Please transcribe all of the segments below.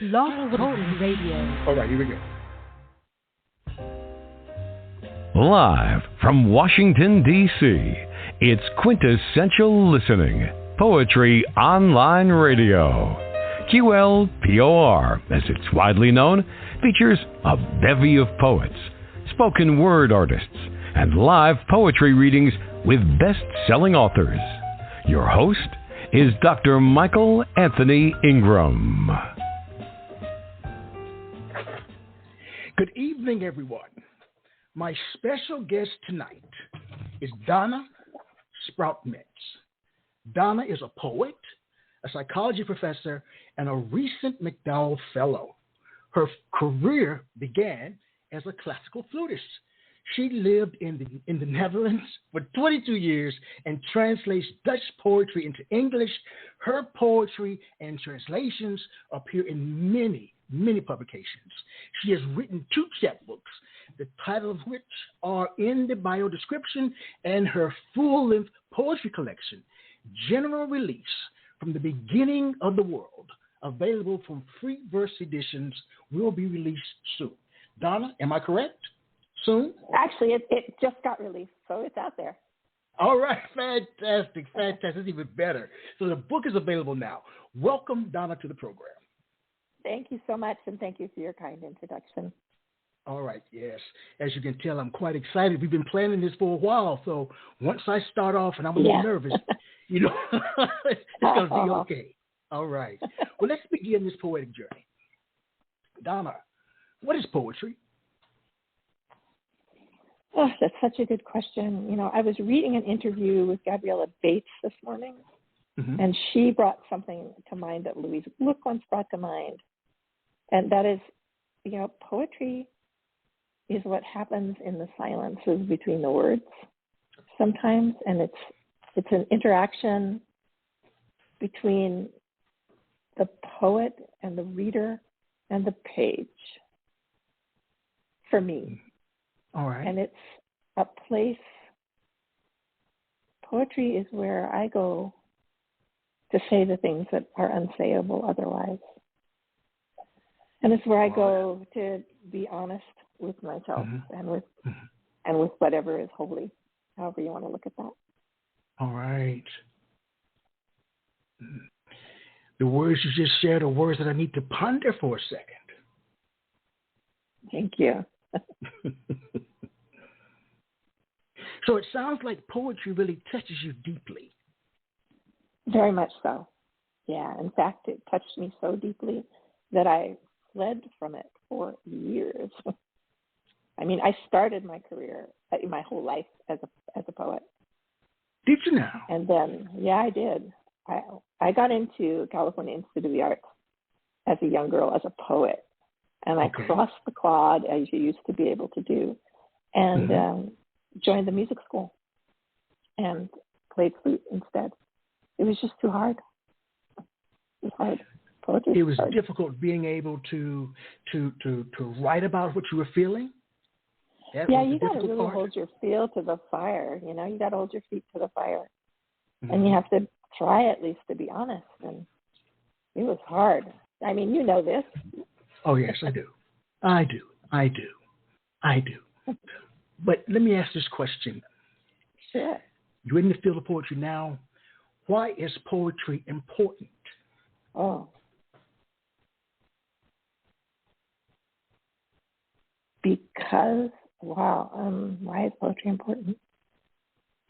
Blog Talk Radio. All right, here we go. Live from Washington, D.C., it's Quintessential Listening, Poetry Online Radio. QLPOR, as it's widely known, features a bevy of poets, spoken word artists, and live poetry readings with best-selling authors. Your host is Dr. Michael Anthony Ingram. Good evening, everyone. My special guest tonight is Donna Spruijt-Metz. Donna is a poet, a psychology professor, and a recent MacDowell Fellow. Her career began as a classical flutist. She lived in the Netherlands for 22 years and translates Dutch poetry into English. Her poetry and translations appear in many publications. She has written 2 chapbooks, the title of which are in the bio description, and her full-length poetry collection, General Release, From the Beginning of the World, available from Free Verse Editions, will be released soon. Donna, am I correct? Soon? Actually, it just got released, so it's out there. All right, fantastic. That's even better. So the book is available now. Welcome, Donna, to the program. Thank you so much, and thank you for your kind introduction. All right, yes. As you can tell, I'm quite excited. We've been planning this for a while, so once I start off and I'm a little nervous, it's going to be okay. All right. Well, let's begin this poetic journey. Donna, what is poetry? Oh, that's such a good question. I was reading an interview with Gabriella Bates this morning, and she brought something to mind that Louise Gluck once brought to mind. And that is, poetry is what happens in the silences between the words sometimes, and it's an interaction between the poet and the reader and the page, for me. All right. And it's a place, poetry is where I go to say the things that are unsayable otherwise. And it's where I go to be honest with myself and with whatever is holy, however you want to look at that. All right. The words you just shared are words that I need to ponder for a second. Thank you. So it sounds like poetry really touches you deeply. Very much so. Yeah. In fact, it touched me so deeply that I fled from it for years. I mean, I started my career, my whole life as a poet. Did you now? And then, yeah, I did. I got into California Institute of the Arts as a young girl as a poet. And I crossed the quad, as you used to be able to do, and joined the music school and played flute instead. It was just too hard. It was hard. Poetry was hard. Difficult being able to write about what you were feeling. You got to really hold your feel to the fire. You got to hold your feet to the fire, and you have to try at least to be honest. And it was hard. I mean, you know this. Oh yes, I do. But let me ask this question. Sure. You're in the field of poetry now. Why is poetry important? Oh. Because, why is poetry important?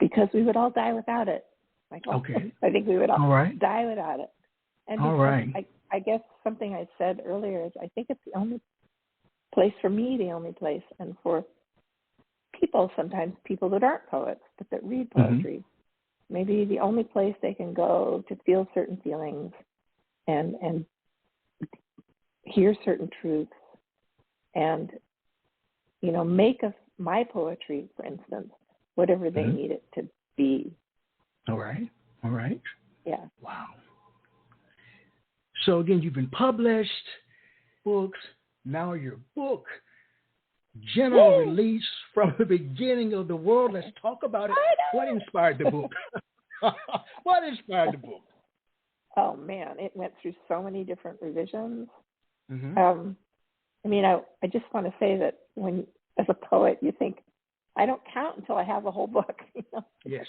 Because we would all die without it, Michael. Okay. I think we would all die without it. And all right. I guess something I said earlier is I think it's the only place for me, and for people, sometimes people that aren't poets, but that read poetry, maybe the only place they can go to feel certain feelings and hear certain truths and, make of my poetry, for instance, whatever they need it to be. All right. Yeah. Wow. So again, you've been published, books, now your book, General Release, From the Beginning of the World. Let's talk about it. What inspired the book? What inspired the book? Oh, man, it went through so many different revisions. I mean, I just want to say that when, as a poet, you think, I don't count until I have a whole book. You know? Yes.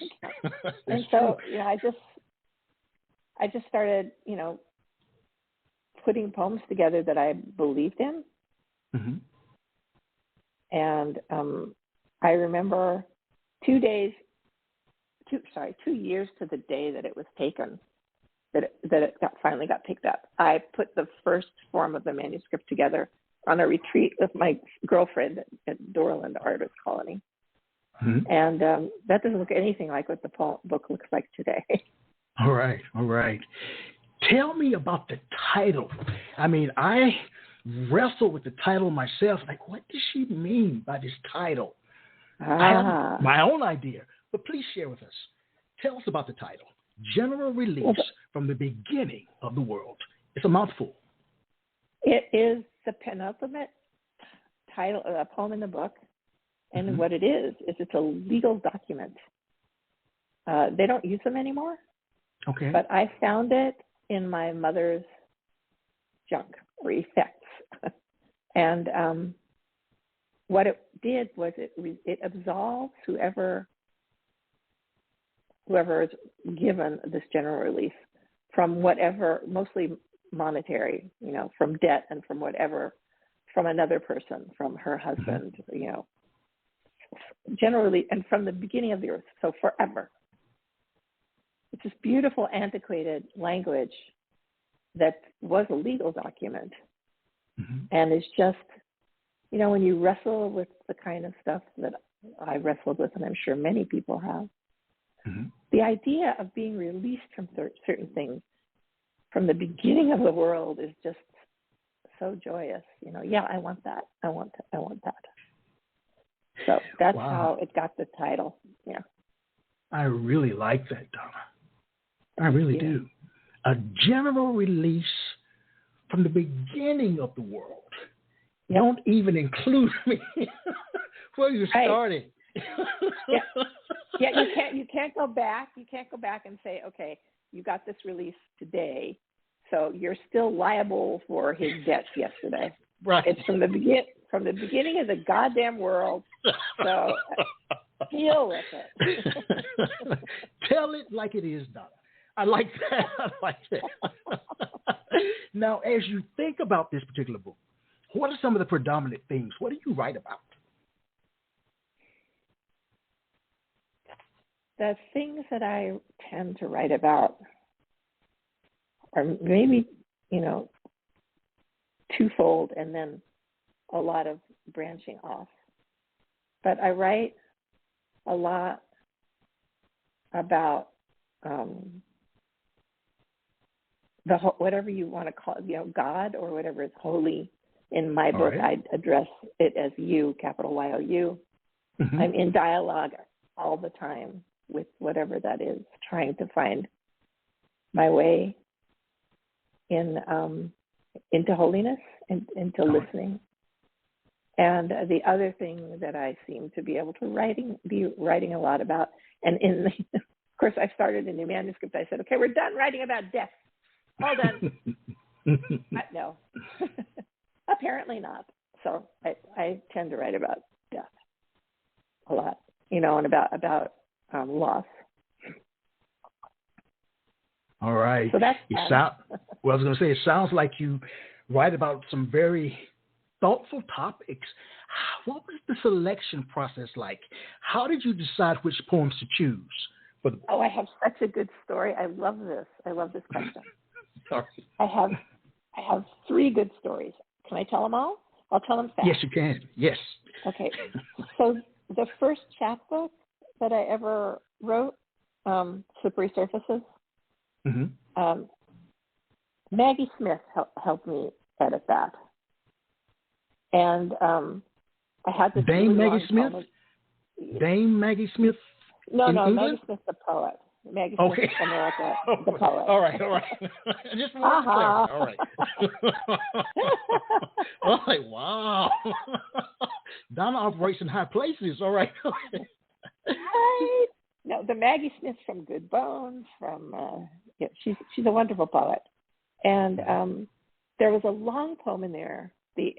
And so, you know, I just started, you know, putting poems together that I believed in. And I remember 2 years to the day that it was taken, that it finally got picked up. I put the first form of the manuscript together on a retreat with my girlfriend at Dorland Artist Colony. And that doesn't look anything like what the book looks like today. All right. Tell me about the title. I mean, I wrestle with the title myself. Like, what does she mean by this title? I have my own idea, but please share with us. Tell us about the title. General Release from the Beginning of the World. It's a mouthful. It is the penultimate title of a poem in the book. And what it is it's a legal document. They don't use them anymore. Okay. But I found it in my mother's junk or effects. And what it did was it absolves whoever is given this general release from whatever, mostly monetary, you know, from debt and from whatever, from another person, from her husband, you know, generally, and from the beginning of the earth, so forever. It's this beautiful, antiquated language that was a legal document, and it's just, you know, when you wrestle with the kind of stuff that I wrestled with, and I'm sure many people have, the idea of being released from certain things from the beginning of the world is just so joyous. You know, yeah, I want that. I want that. So that's how it got the title. Yeah. I really like that, Donna. I really do. A general release from the beginning of the world. Yep. Don't even include me where you started. You can't go back. You can't go back and say, okay, you got this release today, so you're still liable for his debts yesterday. Right. It's from the beginning of the goddamn world. So deal with it. Tell it like it is, Donna. I like that. Now, as you think about this particular book, what are some of the predominant themes? What do you write about? The things that I tend to write about are maybe, you know, twofold and then a lot of branching off. But I write a lot about whatever you want to call it, you know, God or whatever is holy. In my book, I address it as you, capital Y-O-U. I'm in dialogue all the time with whatever that is, trying to find my way into holiness and into listening. And the other thing that I seem to be able to be writing a lot about, and of course, I started a new manuscript. I said, okay, we're done writing about death. All done. No, apparently not. So I tend to write about death a lot, you know, and about loss. All right. So that's I was going to say, it sounds like you write about some very thoughtful topics. What was the selection process like? How did you decide which poems to choose for the book? Oh, I have such a good story. I love this question. Sorry. I have 3 good stories. Can I tell them all? I'll tell them fast. Yes, you can. Yes. Okay. So the first chapbook that I ever wrote, Slippery Surfaces, Maggie Smith helped me edit that. And I had this Dame Maggie Smith? Dame Maggie Smith? No, England? Maggie Smith, the poet. Maggie Smith, America, the poet. All right. Just one All right. All right, wow. Donna operates in high places. All right. Right. No, the Maggie Smith from Good Bones, she's a wonderful poet. And there was a long poem in there, the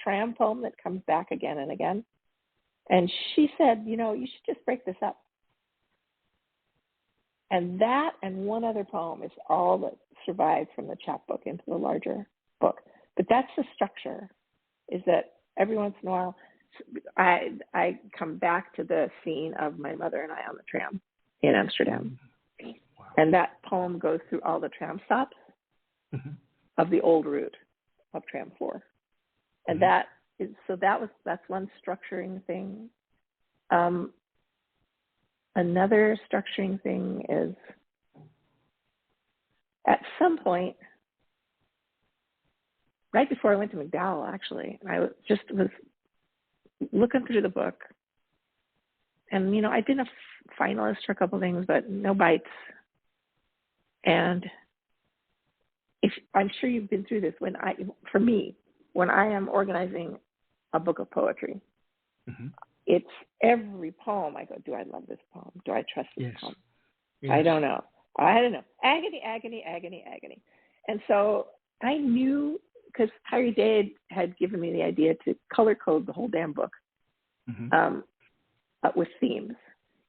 tram poem that comes back again and again. And she said, you should just break this up. And that and one other poem is all that survived from the chapbook into the larger book. But that's the structure, is that every once in a while, I come back to the scene of my mother and I on the tram in Amsterdam. Wow. And that poem goes through all the tram stops of the old route of tram 4. And that's one structuring thing. Another structuring thing is at some point, right before I went to MacDowell, actually, I just was looking through the book. And, I'd been a finalist for a couple of things, but no bites. And I'm sure you've been through this when I am organizing a book of poetry, it's every poem I go, do I love this poem? Do I trust this poem? Yes. I don't know. Agony, agony, agony, agony. And so I knew, because Tyree Day had given me the idea to color code the whole damn book with themes.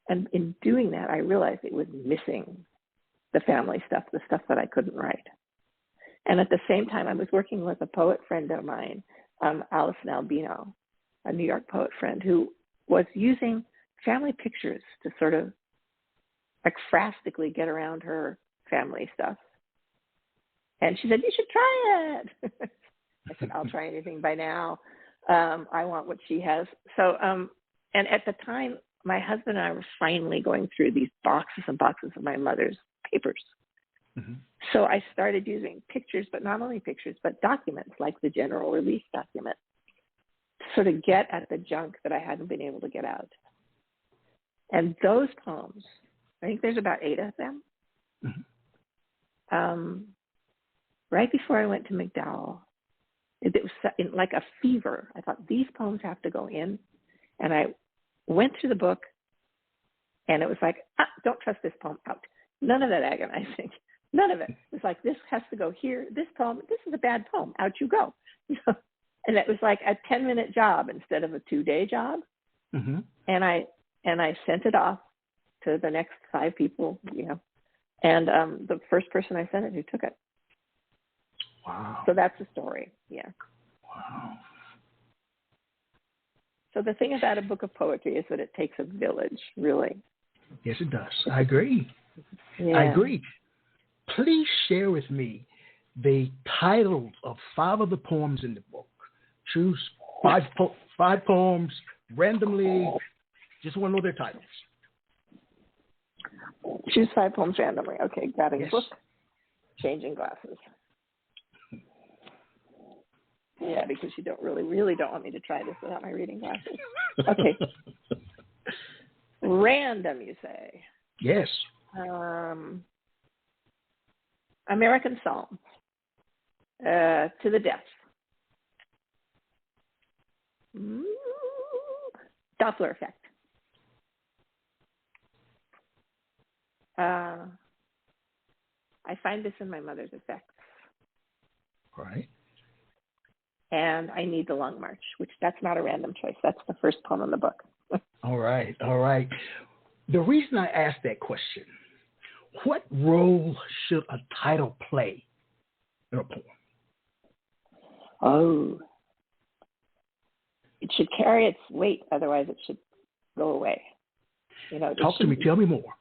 And in doing that, I realized it was missing the family stuff, the stuff that I couldn't write. And at the same time, I was working with a poet friend of mine, Alison Albino, a New York poet friend, who was using family pictures to sort of ekphrastically get around her family stuff. And she said, you should try it. I said, I'll try anything by now. I want what she has. So, and at the time, my husband and I were finally going through these boxes and boxes of my mother's papers. So I started using pictures, but not only pictures, but documents like the general release document, to sort of get at the junk that I hadn't been able to get out. And those poems, I think there's about 8 of them. Right before I went to MacDowell, it was like a fever. I thought, these poems have to go in. And I went through the book, and it was like, don't trust this poem, out. None of that agonizing. None of it. It's like, this has to go here. This poem, this is a bad poem. Out you go. And it was like a 10-minute job instead of a 2-day job. And I sent it off to the next 5 people, And the first person I sent it to took it. Wow. So that's the story. Yeah. Wow. So the thing about a book of poetry is that it takes a village, really. Yes, it does. I agree. Yeah. I agree. Please share with me the titles of 5 of the poems in the book. Choose 5 poems randomly. Just want to know their titles. Choose 5 poems randomly. Okay, grabbing a book, changing glasses. Yeah, because you don't really don't want me to try this without my reading glasses. Okay. Random, you say? Yes. American Psalm. To the Death. Doppler Effect. I find this in my mother's effects. Right. And I Need the Long March, which that's not a random choice. That's the first poem in the book. All right. The reason I asked that question, what role should a title play in a poem? Oh. It should carry its weight, otherwise it should go away. Talk to me. Tell me more.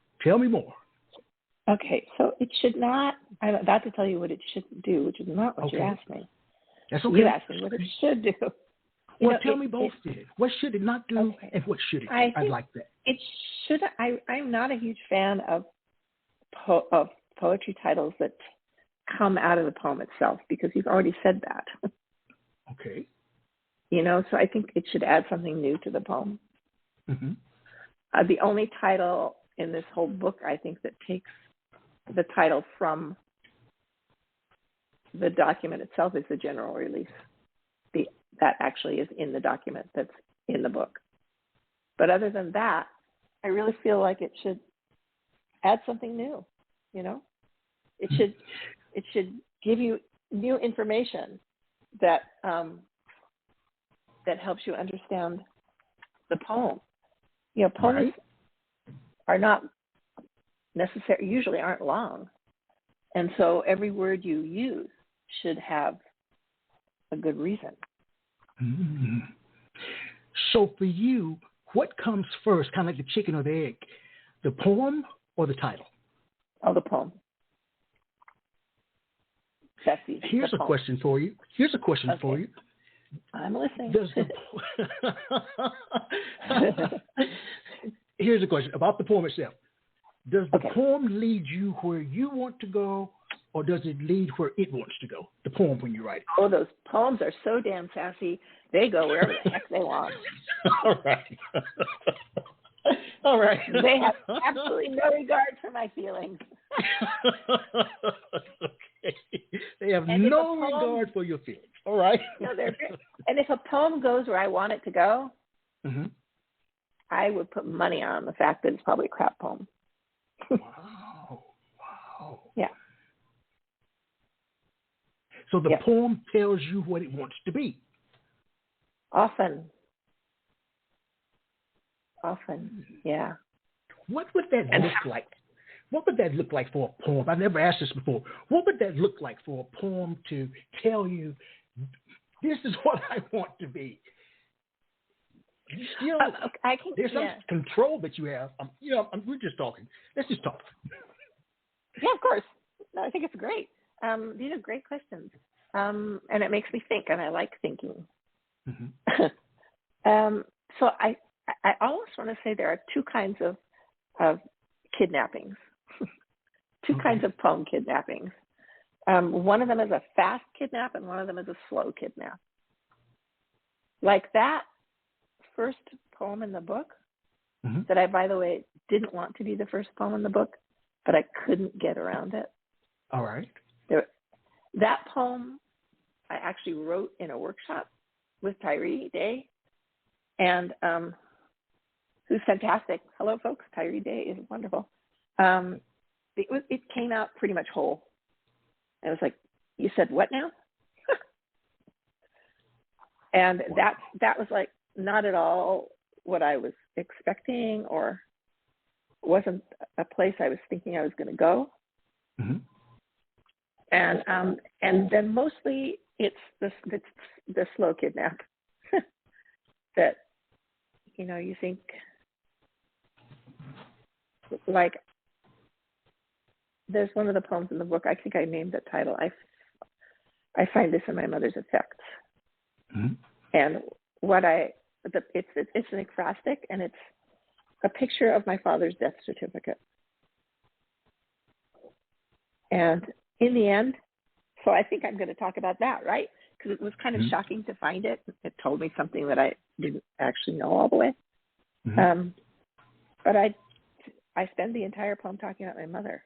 Okay, so it should not, I'm about to tell you what it shouldn't do, which is not what you asked me. That's okay. You asked me what it should do. Tell me both then. What should it not do, and what should it do? I'd like that. It should. I'm not a huge fan of poetry titles that come out of the poem itself, because you've already said that. Okay. So I think it should add something new to the poem. The only title in this whole book, I think, that takes the title from the document itself is the general release. That actually is in the document that's in the book. But other than that, I really feel like it should add something new. It should give you new information that that helps you understand the poem. You know, poems are not necessary, usually aren't long. And so every word you use should have a good reason. Mm-hmm. So for you, what comes first, kind of like the chicken or the egg, the poem or the title? Oh, the poem. That's easy. Here's a question for you. For you. I'm listening. Here's a question about the poem itself. Does the poem lead you where you want to go, or does it lead where it wants to go? The poem when you write it. Oh, those poems are so damn sassy. They go wherever the heck they want. All right. All right. They have absolutely no regard for my feelings. Okay. They have no regard for your feelings. All right. No, and if a poem goes where I want it to go, I would put money on the fact that it's probably a crap poem. Wow. Yeah. So the poem tells you what it wants to be. Often, yeah. What would that look like? What would that look like for a poem? I've never asked this before. What would that look like for a poem to tell you, this is what I want to be? You still, there's some control that you have. We're just talking. Let's just talk. Yeah, of course. No, I think it's great. These are great questions. And it makes me think, and I like thinking. Mm-hmm. So I almost want to say there are two kinds of kidnappings, two kinds of poem kidnappings. One of them is a fast kidnap, and one of them is a slow kidnap. Like that first poem in the book, that I, by the way, didn't want to be the first poem in the book, but I couldn't get around it. All right. That poem I actually wrote in a workshop with Tyree Day, and who's fantastic. Hello, folks. Tyree Day is wonderful. It came out pretty much whole. I was like, you said what now? And that was like not at all what I was expecting, or wasn't a place I was thinking I was going to go. Mm-hmm. And then mostly it's the slow kidnap that, you think, like, there's one of the poems in the book, I think I named the title, I find this in my mother's effects. Mm-hmm. And it's an acrostic, and it's a picture of my father's death certificate. And in the end, so I think I'm going to talk about that, right? Because it was kind of shocking to find it. It told me something that I didn't actually know all the way. Mm-hmm. But I spend the entire poem talking about my mother.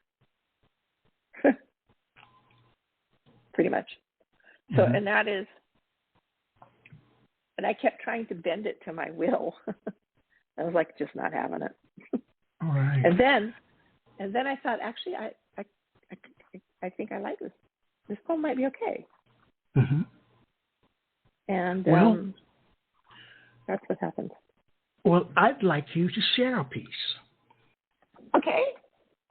Pretty much. So, and that is, and I kept trying to bend it to my will. I was like, just not having it. All right. And then I thought, actually, I think I like this. This poem might be okay. Mm-hmm. And that's what happened. Well, I'd like you to share a piece. Okay.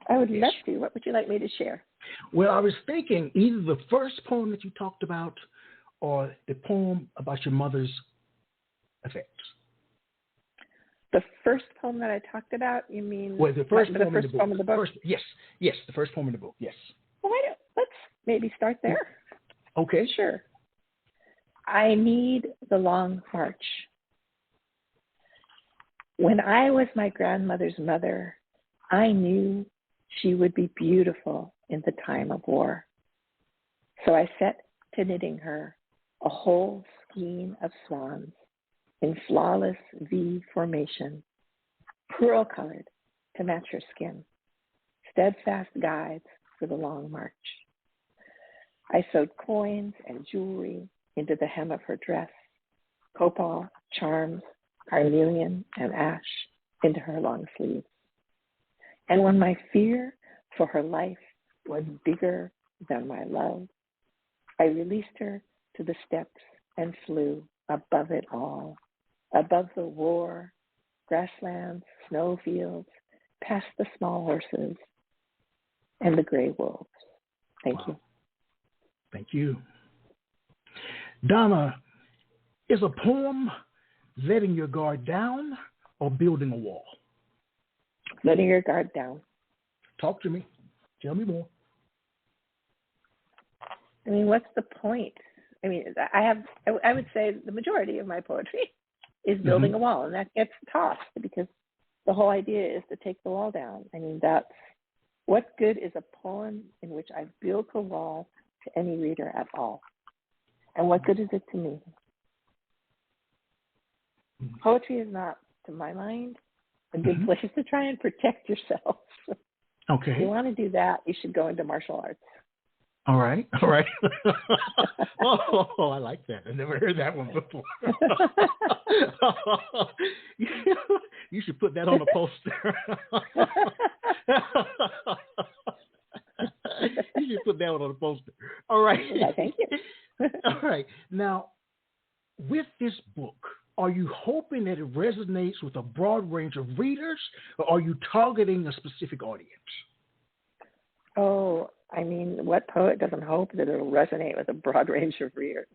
I would love to. What would you like me to share? Well, I was thinking either the first poem that you talked about or the poem about your mother's effects. The first poem that I talked about, you mean? Well, the first poem in the book. Yes, the first poem in the book, yes. Well, let's maybe start there. Okay. Sure. I need the long march. When I was my grandmother's mother, I knew she would be beautiful in the time of war. So I set to knitting her a whole skein of swans in flawless V formation, pearl-colored to match her skin, steadfast guides for the long march. I sewed coins and jewelry into the hem of her dress, copal, charms, carnelian, and ash into her long sleeves. And when my fear for her life was bigger than my love, I released her to the steppes and flew above it all, above the war, grasslands, snowfields, past the small horses and the gray wolves. Thank you. Thank you. Donna, is a poem letting your guard down or building a wall? Letting your guard down. Talk to me. Tell me more. I mean, what's the point? I mean, I would say the majority of my poetry is building a wall, and that gets tossed because the whole idea is to take the wall down. I mean, what good is a poem in which I've built a wall to any reader at all? And what good is it to me? Poetry is not, to my mind, a good place to try and protect yourself. Okay. If you want to do that, you should go into martial arts. All right. All right. Oh, I like that. I never heard that one before. You should put that on a poster. You should put that one on a poster. All right. Yeah, thank you. All right. Now, with this book, are you hoping that it resonates with a broad range of readers, or are you targeting a specific audience? Oh, I mean, what poet doesn't hope that it'll resonate with a broad range of readers?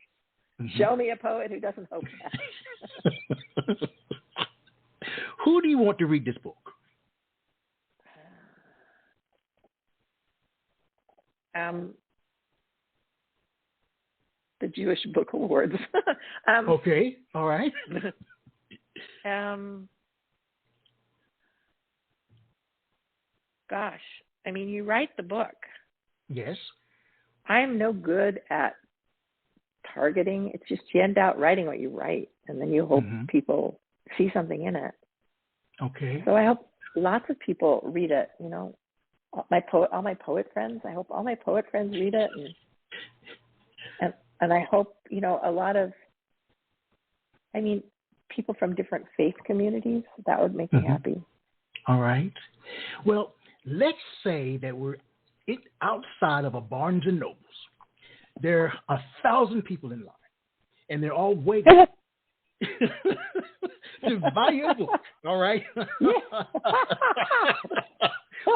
Show me a poet who doesn't hope that. Who do you want to read this book? The Jewish Book Awards. Okay, all right. Gosh, I mean, you write the book. Yes. I'm no good at targeting. It's just you end out writing what you write, and then you hope people see something in it. Okay. So I hope lots of people read it. You know, all my poet friends. I hope all my poet friends read it, and I hope, you know, a lot of, I mean, people from different faith communities. That would make me happy. All right. Well, let's say that we're outside of a Barnes and Nobles. There are 1,000 people in line, and they're all waiting to buy your book. All right.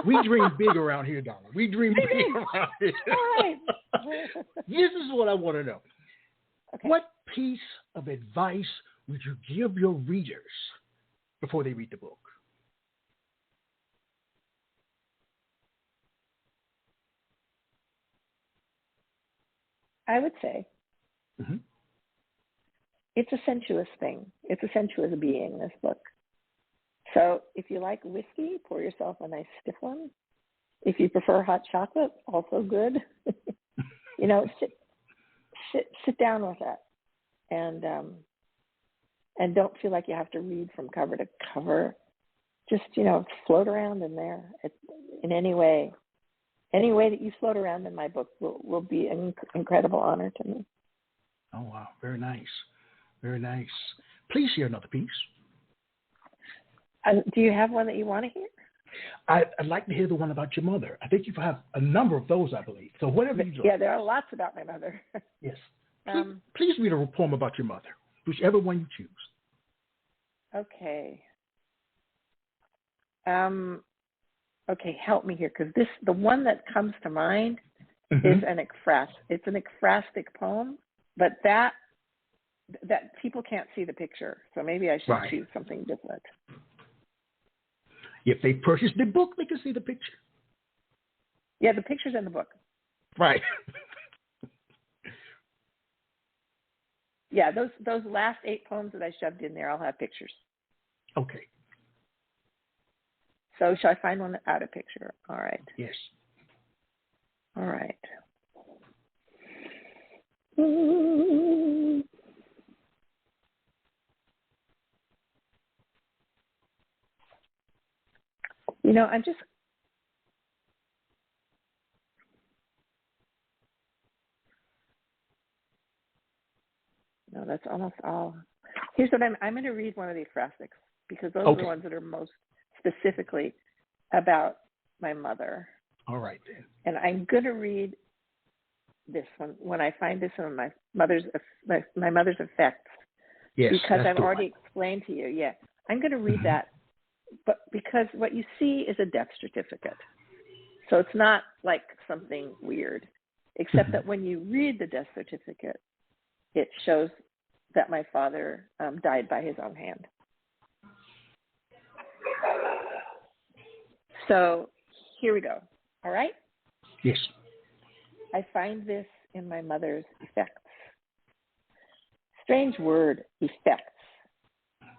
We dream big around here, Donna. We dream big around here. All right. This is what I want to know. Okay. What piece of advice would you give your readers before they read the book? I would say it's a sensuous thing. It's a sensuous being, this book. So if you like whiskey, pour yourself a nice stiff one. If you prefer hot chocolate, also good. You know, sit down with it, and don't feel like you have to read from cover to cover. Just, you know, float around in there. In any way that you float around in my book will be an incredible honor to me. Oh, wow. Very nice. Very nice. Please share another piece. Do you have one that you want to hear? I'd like to hear the one about your mother. I think you have a number of those, I believe. So whatever you like. Yeah, there are lots about my mother. Yes. Please read a poem about your mother, whichever one you choose. Okay. Okay, help me here, because the one that comes to mind is it's an ekphrastic poem, but that people can't see the picture, so maybe I should choose something different. If they purchase the book, they can see the picture. Yeah, the picture's in the book. Right. Yeah, those last 8 poems that I shoved in there, I'll have pictures. Okay. So shall I find one without a picture? All right. Yes. All right. You know, no, that's almost all. Here's what I'm going to read one of the ekphrastics, because those are the ones that are most specifically about my mother. All right, then. And I'm going to read this one when I find this one, my mother's effects. Yes, because I've already one. explained to you. Yeah, I'm going to read that, but because what you see is a death certificate, so it's not like something weird, except that when you read the death certificate, it shows that my father died by his own hand. So here we go. All right? Yes. I find this in my mother's effects. Strange word, effects,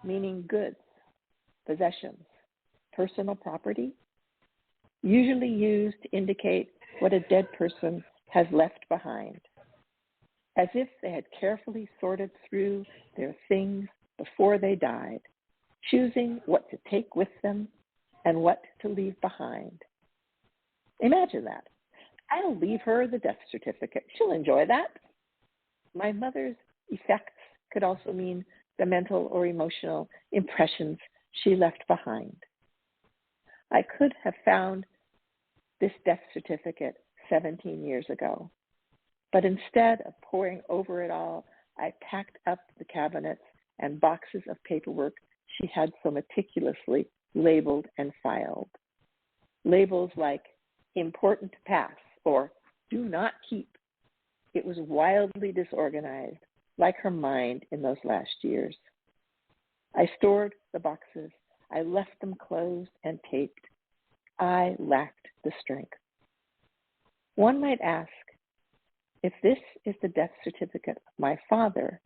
meaning goods, possessions, personal property, usually used to indicate what a dead person has left behind, as if they had carefully sorted through their things before they died, choosing what to take with them and what to leave behind. Imagine that. I'll leave her the death certificate. She'll enjoy that. My mother's effects could also mean the mental or emotional impressions she left behind. I could have found this death certificate 17 years ago, but instead of poring over it all, I packed up the cabinets and boxes of paperwork she had so meticulously labeled and filed. Labels like important to pass or do not keep. It was wildly disorganized, like her mind in those last years. I stored the boxes. I left them closed and taped. I lacked the strength. One might ask, if this is the death certificate of my father,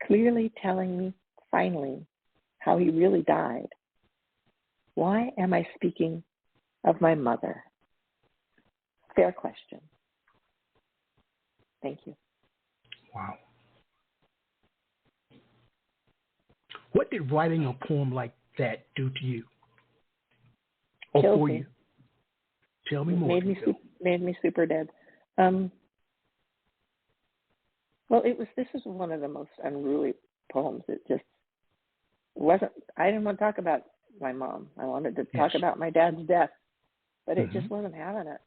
clearly telling me finally how he really died, why am I speaking of my mother? Fair question. Thank you. Wow. What did writing a poem like that do to you? Or Killed for me. you? Tell me more. Made me super dead. Well, this was one of the most unruly poems. It just wasn't, I didn't want to talk about my mom. I wanted to talk about my dad's death, but it just wasn't having it.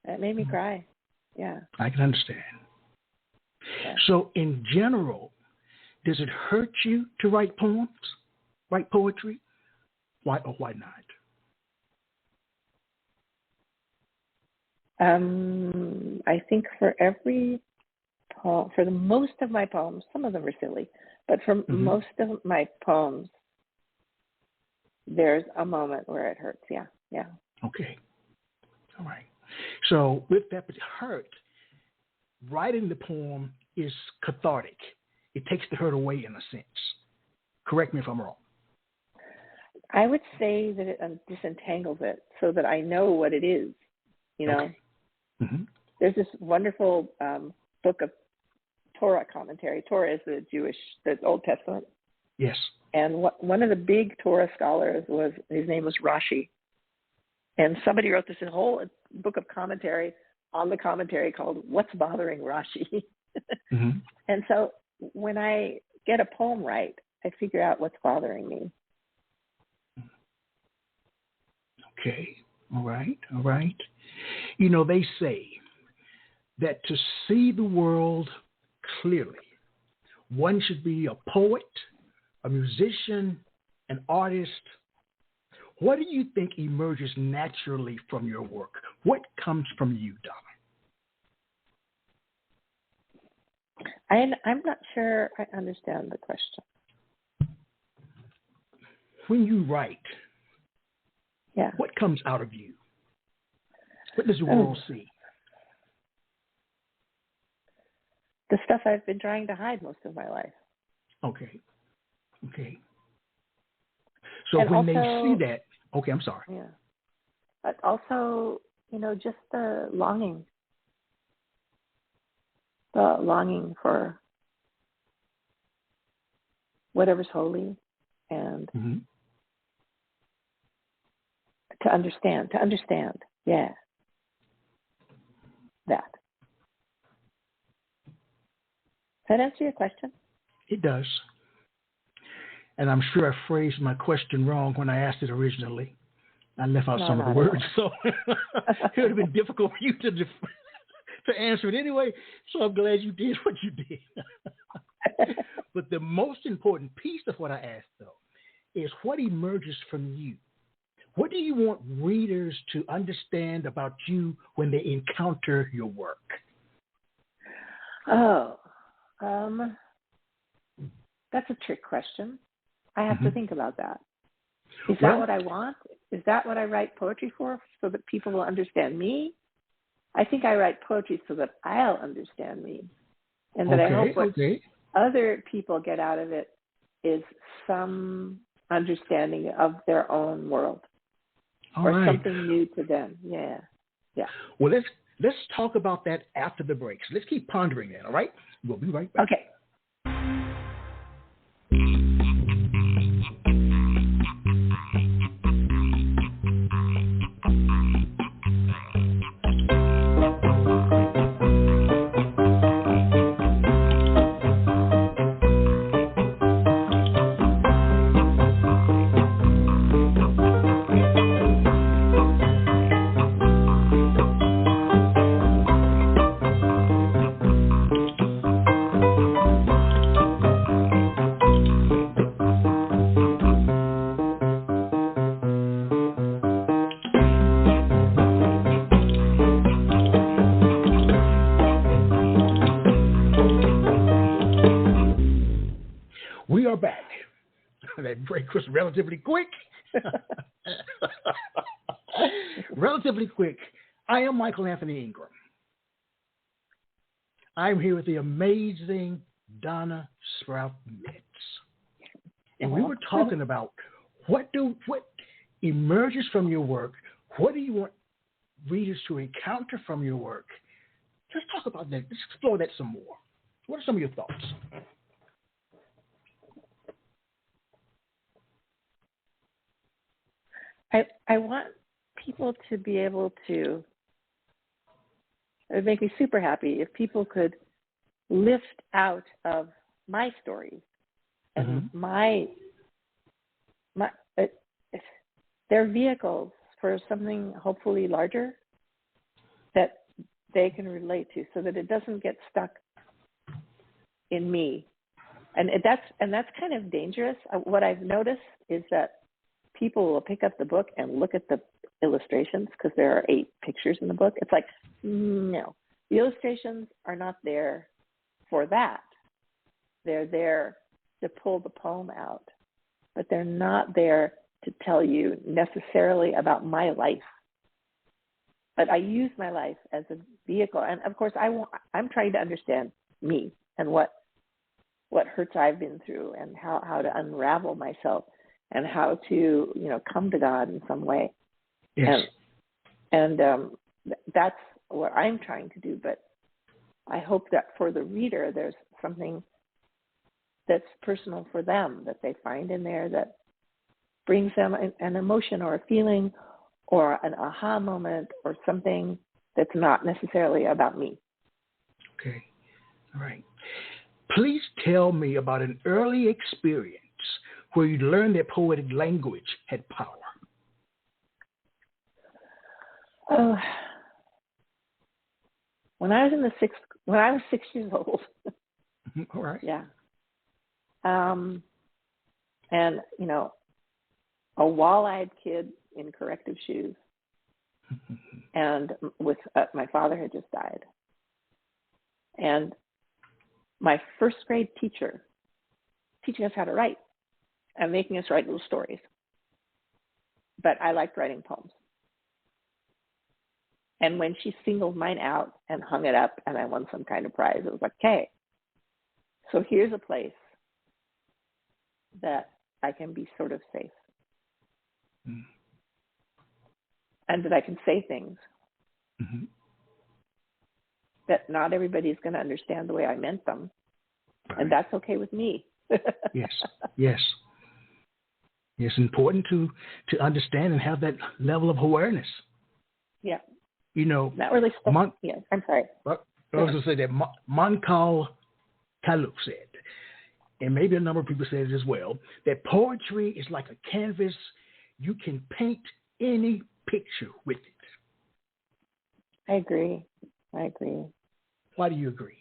It made me cry. Yeah. I can understand. Yeah. So in general, does it hurt you to write poems, write poetry? Why or why not? I think for every poem, for the most of my poems, some of them are silly, but for most of my poems, there's a moment where it hurts. Yeah. Yeah. Okay. All right. So with that hurt, writing the poem is cathartic. It takes the hurt away in a sense. Correct me if I'm wrong. I would say that it disentangles it so that I know what it is. You know, okay. There's this wonderful book of Torah commentary. Torah is the Old Testament. Yes. And one of the big Torah scholars his name was Rashi. And somebody wrote this whole book of commentary on the commentary called What's Bothering Rashi? And so when I get a poem right, I figure out what's bothering me. Okay. All right. All right. You know, they say that to see the world clearly, one should be a poet, a musician, an artist. What do you think emerges naturally from your work? What comes from you, Donna? I'm not sure I understand the question. When you write, yeah, what comes out of you? What does the world see? The stuff I've been trying to hide most of my life. Okay. Okay. So and when also, they see that, okay, I'm sorry. Yeah. But also, just the longing for whatever's holy and to understand. Yeah. That. Does that answer your question? It does. And I'm sure I phrased my question wrong when I asked it originally. I left out some of the words, so it would have been difficult for you to answer it anyway. So I'm glad you did what you did. But the most important piece of what I asked, though, is what emerges from you. What do you want readers to understand about you when they encounter your work? Oh, that's a trick question. I have to think about that. Is that what I want? Is that what I write poetry for, so that people will understand me? I think I write poetry so that I'll understand me. And that I hope what other people get out of it is some understanding of their own world. Or something new to them. Yeah. Well, let's talk about that after the break. So let's keep pondering that, all right? We'll be right back. Okay. Break was relatively quick. Relatively quick. I am Michael Anthony Ingram. I'm here with the amazing Donna Spruijt-Metz. And we were talking about what emerges from your work. What do you want readers to encounter from your work? Let's talk about that. Let's explore that some more. What are some of your thoughts? I want people to be able to, it would make me super happy if people could lift out of my stories and their vehicles for something hopefully larger that they can relate to, so that it doesn't get stuck in me. And that's kind of dangerous. What I've noticed is that people will pick up the book and look at the illustrations, because there are 8 pictures in the book. It's like, no, the illustrations are not there for that. They're there to pull the poem out, but they're not there to tell you necessarily about my life. But I use my life as a vehicle. And of course, I'm trying to understand me and what hurts I've been through, and how to unravel myself, and how to, come to God in some way. Yes. And that's what I'm trying to do. But I hope that for the reader, there's something that's personal for them that they find in there that brings them an emotion or a feeling or an aha moment or something that's not necessarily about me. Okay. All right. Please tell me about an early experience where you learned that poetic language had power. Oh, when I was 6 years old. All right. Yeah. And a wall-eyed kid in corrective shoes, and with my father had just died, and my first grade teacher teaching us how to write and making us write little stories. But I liked writing poems. And when she singled mine out and hung it up and I won some kind of prize, it was like, okay, so here's a place that I can be sort of safe. And that I can say things that not everybody's going to understand the way I meant them. Right. And that's okay with me. Yes. It's important to understand and have that level of awareness. Yeah. Not really. Yes, I'm sorry. I was going to say that MacDowell Fellow said, and maybe a number of people said it as well, that poetry is like a canvas. You can paint any picture with it. I agree. Why do you agree?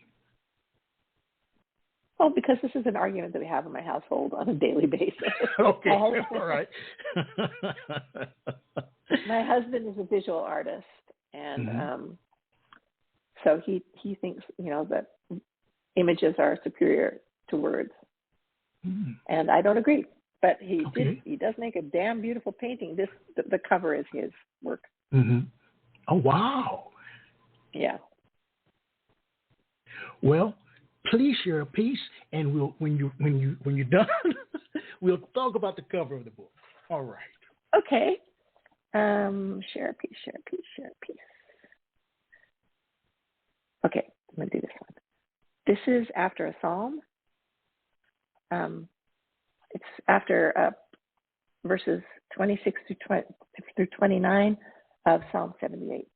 Well, because this is an argument that we have in my household on a daily basis. Okay, all right. My husband is a visual artist, and so he thinks, that images are superior to words. And I don't agree. But he does make a damn beautiful painting. The cover is his work. Oh, wow. Yeah. Well, please share a piece, and we'll when you're done, we'll talk about the cover of the book. All right. Okay. Share a piece. Okay, I'm gonna do this one. This is after a psalm. It's after verses 26 through 29 of Psalm 78.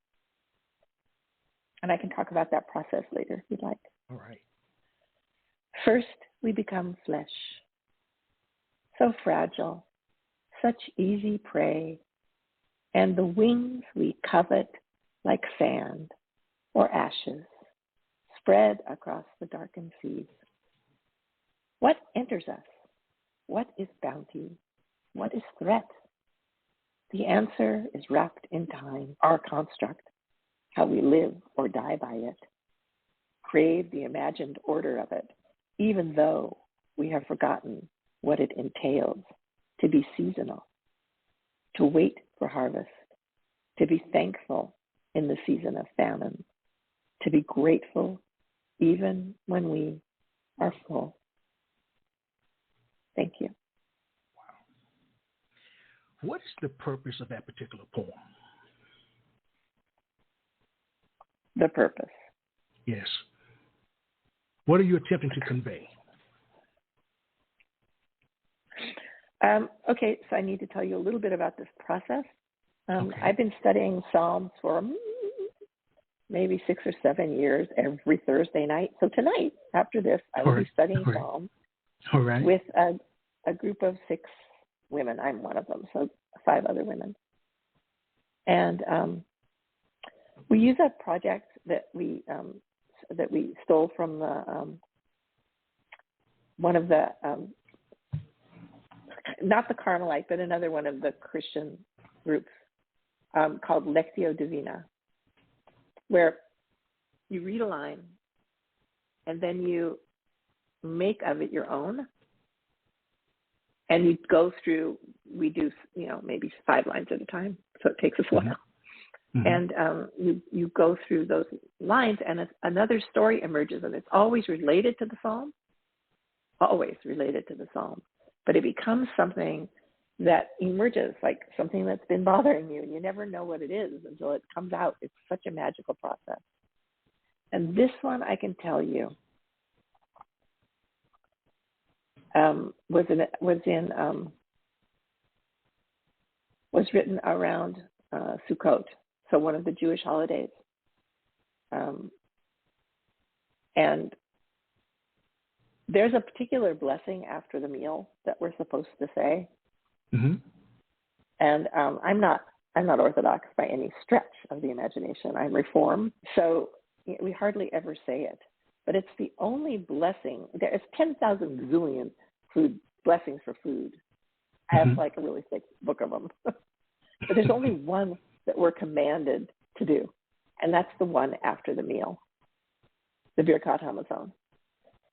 And I can talk about that process later if you'd like. All right. First, we become flesh, so fragile, such easy prey, and the wings we covet like sand or ashes spread across the darkened seas. What enters us? What is bounty? What is threat? The answer is wrapped in time, our construct, how we live or die by it, crave the imagined order of it, even though we have forgotten what it entails to be seasonal, to wait for harvest, to be thankful in the season of famine, to be grateful even when we are full. Thank you. Wow. What is the purpose of that particular poem? The purpose. Yes. What are you attempting to convey? Okay, so I need to tell you a little bit about this process. Okay. I've been studying Psalms for maybe 6 or 7 years every Thursday night. So tonight, after this, I will be studying Psalms with a group of 6 women. I'm one of them, so 5 other women. And we use a project that we stole from one of the not the Carmelite, but another one of the Christian groups called Lectio Divina, where you read a line and then you make of it your own, and you go through. We do, maybe 5 lines at a time, so it takes us a while. And you go through those lines, and another story emerges, and it's always related to the psalm. But it becomes something that emerges, like something that's been bothering you, and you never know what it is until it comes out. It's such a magical process. And this one, I can tell you, was written around Sukkot, so one of the Jewish holidays. And there's a particular blessing after the meal that we're supposed to say. And I'm not Orthodox by any stretch of the imagination. I'm Reform, so we hardly ever say it. But it's the only blessing. There's 10,000 zillion blessings for food. I have like a really thick book of them. But there's only one that we're commanded to do, and that's the one after the meal, the Birkat Hamazon.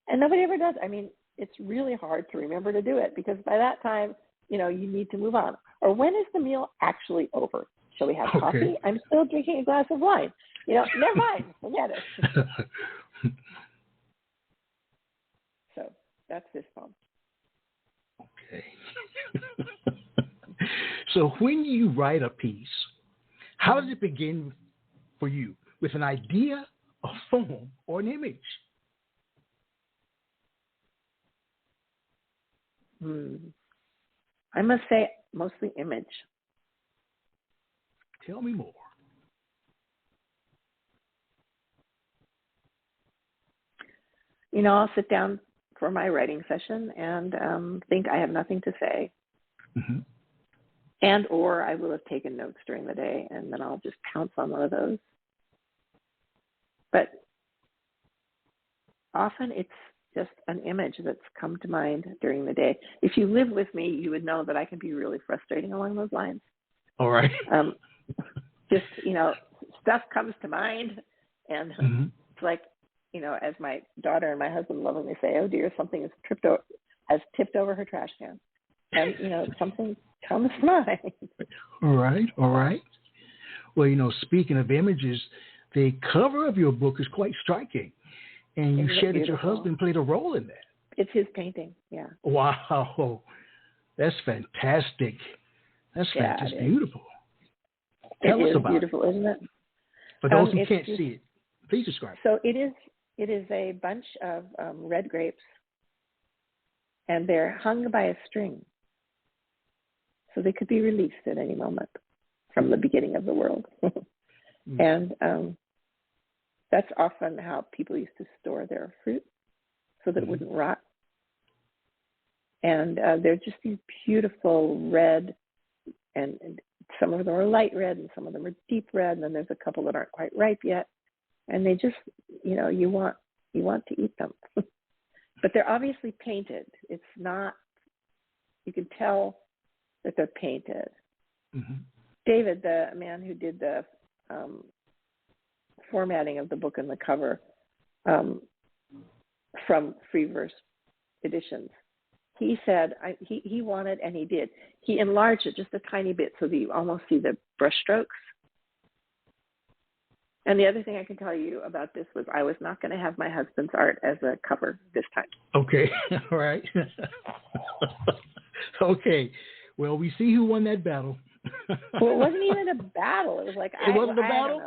And nobody ever does. I mean, it's really hard to remember to do it, because by that time, you need to move on. Or when is the meal actually over? Shall we have coffee? I'm still drinking a glass of wine. Never mind, forget it. So that's this poem. Okay. So when you write a piece, how does it begin for you? With an idea, a form, or an image? I must say mostly image. Tell me more. I'll sit down for my writing session and think I have nothing to say. And or I will have taken notes during the day, and then I'll just pounce on one of those. But often it's just an image that's come to mind during the day. If you live with me, you would know that I can be really frustrating along those lines. All right. Just, stuff comes to mind, and it's like, as my daughter and my husband lovingly say, oh dear, something has tipped over her trash can. And, something comes to mind. All right. Well, speaking of images, the cover of your book is quite striking. And you shared that your husband played a role in that. It's his painting, yeah. Wow. That's fantastic. That's beautiful. Tell us about beautiful, isn't it? For those who can't see it, please describe it. So it is a bunch of red grapes, and they're hung by a string. So they could be released at any moment from the beginning of the world. And that's often how people used to store their fruit so that it wouldn't rot. And they're just these beautiful red, and some of them are light red and some of them are deep red, and then there's a couple that aren't quite ripe yet. And they just, you want to eat them. But they're obviously painted. It's not, you can tell that they're painted. David, the man who did the formatting of the book and the cover from Free Verse Editions, he said he wanted, and he did, he enlarged it just a tiny bit so that you almost see the brush strokes. And the other thing I can tell you about this was I was not going to have my husband's art as a cover this time. Okay, all right. Okay, well, we see who won that battle. Well, it wasn't even a battle. It was like, it wasn't a battle?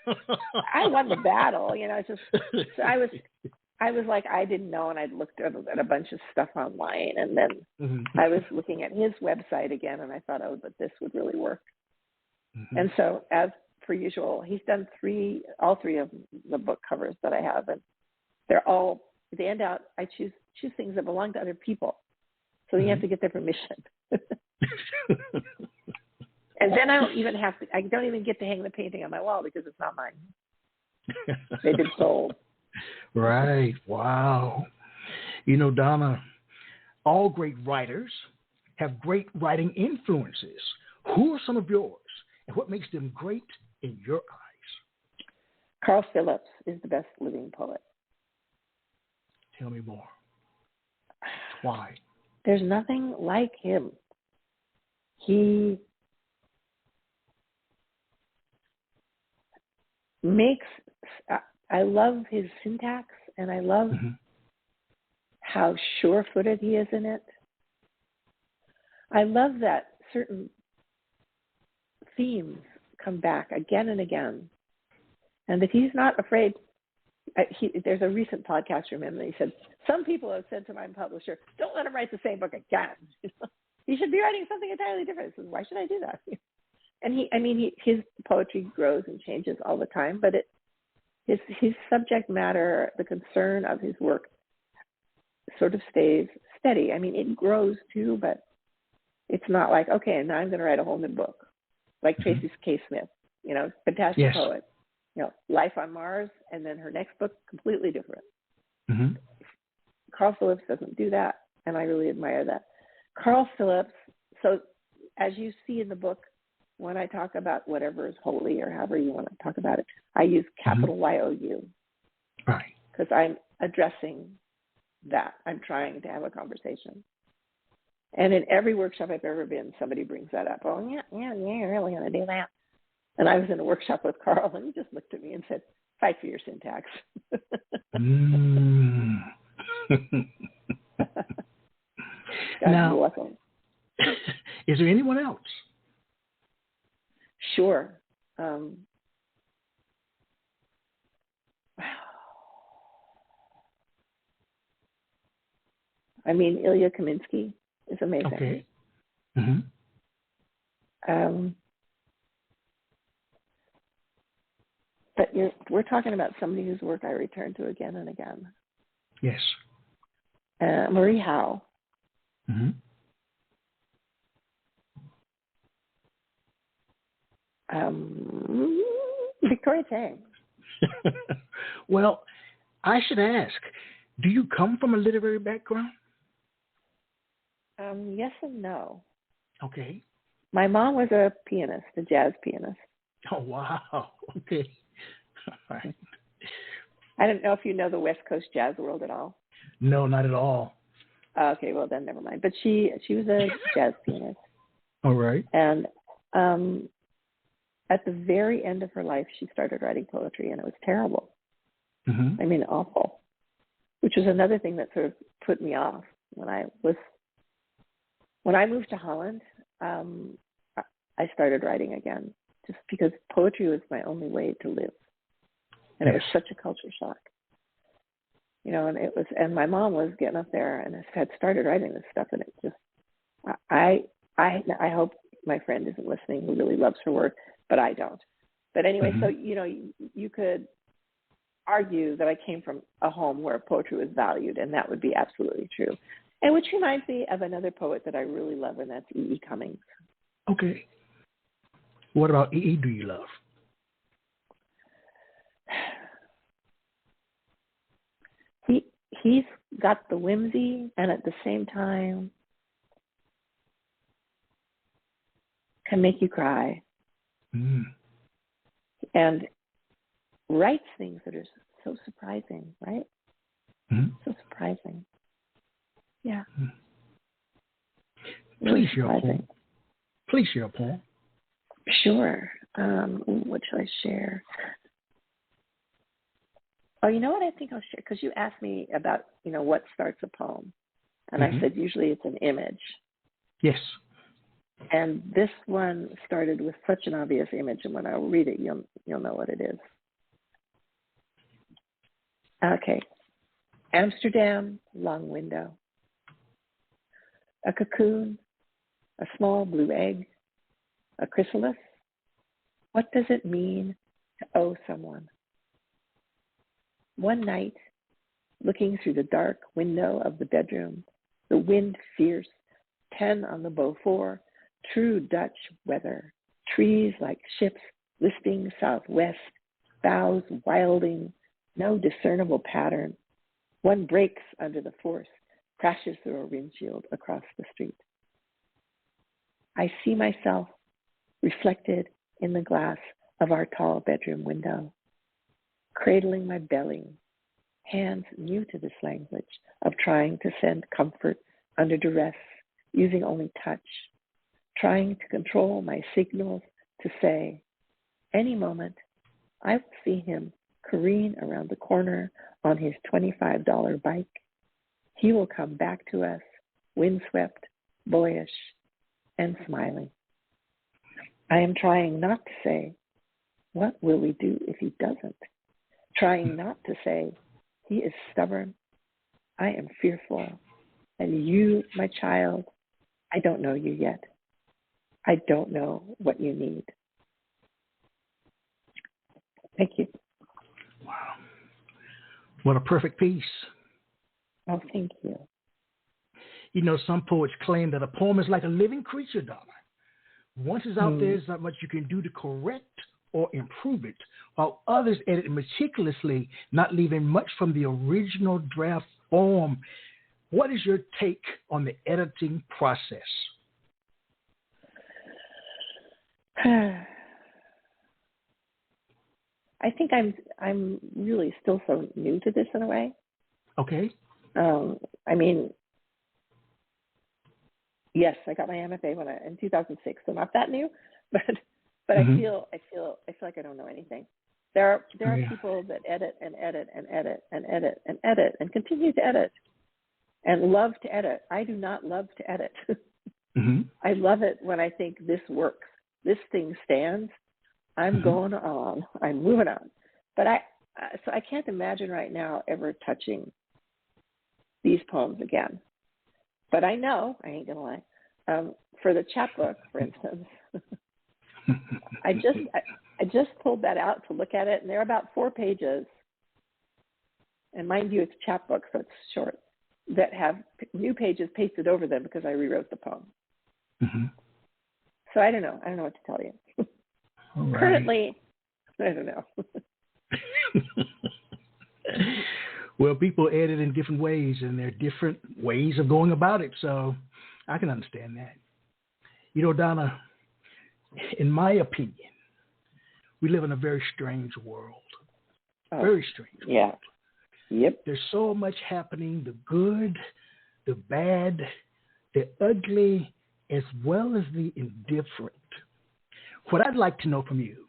I don't know. I won the battle, it's just, so I was like, I didn't know, and I'd looked at a bunch of stuff online, and then I was looking at his website again, and I thought, but this would really work. And so, as per usual, he's done all three of the book covers that I have, and they end out, I choose things that belong to other people, so you have to get their permission. And then I don't even get to hang the painting on my wall because it's not mine. They've been sold. Right. Wow. Donna, all great writers have great writing influences. Who are some of yours, and what makes them great in your eyes? Carl Phillips is the best living poet. Tell me more. Why? There's nothing like him. He makes, I love his syntax, and I love how sure-footed he is in it. I love that certain themes come back again and again, and that he's not afraid. There's a recent podcast from him that he said, some people have said to my publisher, don't let him write the same book again. He should be writing something entirely different. I said, why should I do that? And his poetry grows and changes all the time, but his subject matter, the concern of his work, sort of stays steady. It grows too, but it's not like, okay, now I'm going to write a whole new book, like Tracy K. Smith, fantastic poet. Life on Mars, and then her next book, completely different. Carl Phillips doesn't do that, and I really admire that. Carl Phillips, so as you see in the book, when I talk about whatever is holy or however you want to talk about it, I use capital Y-O-U. Right. Because I'm addressing that. I'm trying to have a conversation. And in every workshop I've ever been, somebody brings that up. Oh, yeah, you're really going to do that. And I was in a workshop with Carl, and he just looked at me and said, fight for your syntax. Now, is there anyone else? Sure. Ilya Kaminsky is amazing. Okay. But we're talking about somebody whose work I return to again and again. Yes. Marie Howe. Victoria Tang. Well, I should ask, do you come from a literary background? Yes and no. Okay. My mom was a pianist, a jazz pianist. Oh, wow. Okay. All right. I don't know if you know the West Coast jazz world at all. No, not at all. Okay, well then never mind. But she was a jazz pianist. All right. And at the very end of her life, she started writing poetry, and it was terrible. Mm-hmm. I mean, awful. Which was another thing that sort of put me off when I moved to Holland. I started writing again, just because poetry was my only way to live, and it was such a culture shock. You know, and my mom was getting up there and had started writing this stuff, and it just, I hope my friend isn't listening who really loves her work, but I don't. But anyway, so, you know, you could argue that I came from a home where poetry was valued, and that would be absolutely true. And which reminds me of another poet that I really love, and that's E.E. Cummings. Okay. What about E.E. do you love? He's got the whimsy, and at the same time can make you cry. And writes things that are so surprising, right? So surprising. Yeah. Really Please share a poem. Please share a poem. Sure. What shall I share? Oh, you know what I think I'll share? Because you asked me about, you know, what starts a poem. And I said usually it's an image. Yes. And this one started with such an obvious image, and when I read it, you'll know what it is. Okay. Amsterdam, long window. A cocoon, a small blue egg, a chrysalis. What does it mean to owe someone? One night, looking through the dark window of the bedroom, the wind fierce, 10 on the Beaufort, true Dutch weather, trees like ships listing southwest, boughs wilding, no discernible pattern. One breaks under the force, crashes through a windshield across the street. I see myself reflected in the glass of our tall bedroom window, cradling my belly, hands new to this language of trying to send comfort under duress, using only touch, trying to control my signals to say, any moment, I will see him careen around the corner on his $25 bike. He will come back to us, windswept, boyish, and smiling. I am trying not to say, what will we do if he doesn't? Trying not to say, he is stubborn, I am fearful, and you, my child, I don't know you yet. I don't know what you need. Thank you. Wow. What a perfect piece. Oh, thank you. You know, some poets claim that a poem is like a living creature, Donna. Once it's out there, there's not much you can do to correct or improve it, while others edit meticulously, not leaving much from the original draft form. What is your take on the editing process? I think I'm really still so new to this in a way. Okay. I mean, yes, I got my MFA in 2006, so not that new, but I feel like I don't know anything. There are people that edit and edit and edit and edit and edit and continue to edit and love to edit. I do not love to edit. I love it when I think this works. This thing stands. I'm going on. I'm moving on. But so I can't imagine right now ever touching these poems again. But I know, I ain't gonna lie, for the chapbook, for instance, I just pulled that out to look at it, and they're about 4 pages. And mind you, it's chapbook, so it's short, that have new pages pasted over them because I rewrote the poem. So I don't know what to tell you. Right. Currently, I don't know. Well, people edit in different ways, and there are different ways of going about it, so I can understand that. You know, Donna, in my opinion, we live in a very strange world. Very strange world. Yeah. Yep. There's so much happening, the good, the bad, the ugly, as well as the indifferent. What I'd like to know from you,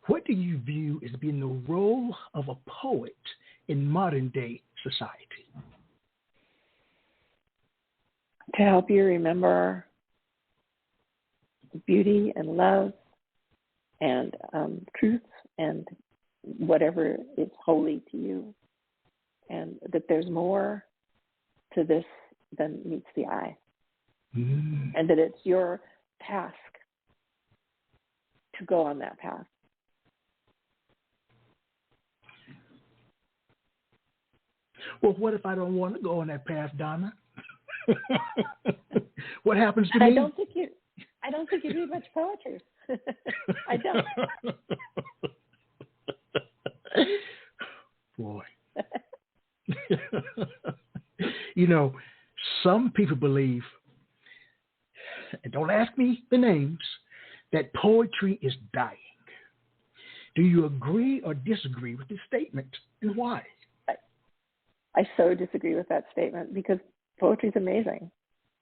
what do you view as being the role of a poet in modern day society? To help you remember beauty and love and truth and whatever is holy to you, and that there's more to this than meets the eye, and that it's your task to go on that path. Well, what if I don't want to go on that path, Donna? What happens to me? I don't think you read much poetry. I don't. Boy. You know, some people believe, and don't ask me the names, that poetry is dying. Do you agree or disagree with this statement, and why? I so disagree with that statement, because poetry is amazing,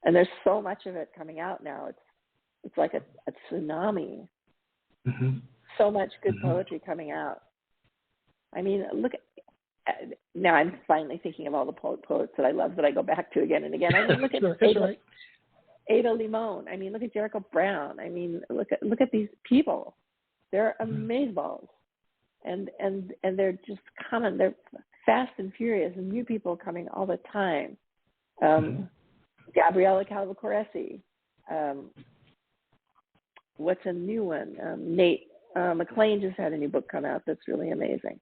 and there's so much of it coming out now. It's like a tsunami. Mm-hmm. So much good poetry coming out. I mean, look at, now I'm finally thinking of all the poets that I love that I go back to again and again. I mean, look at Ada Limon. I mean, look at Jericho Brown. I mean, look at these people. They're amazeballs, and they're just coming. They're fast and furious, and new people coming all the time. Gabriella Calvacoresi. What's a new one? Nate McLean just had a new book come out that's really amazing.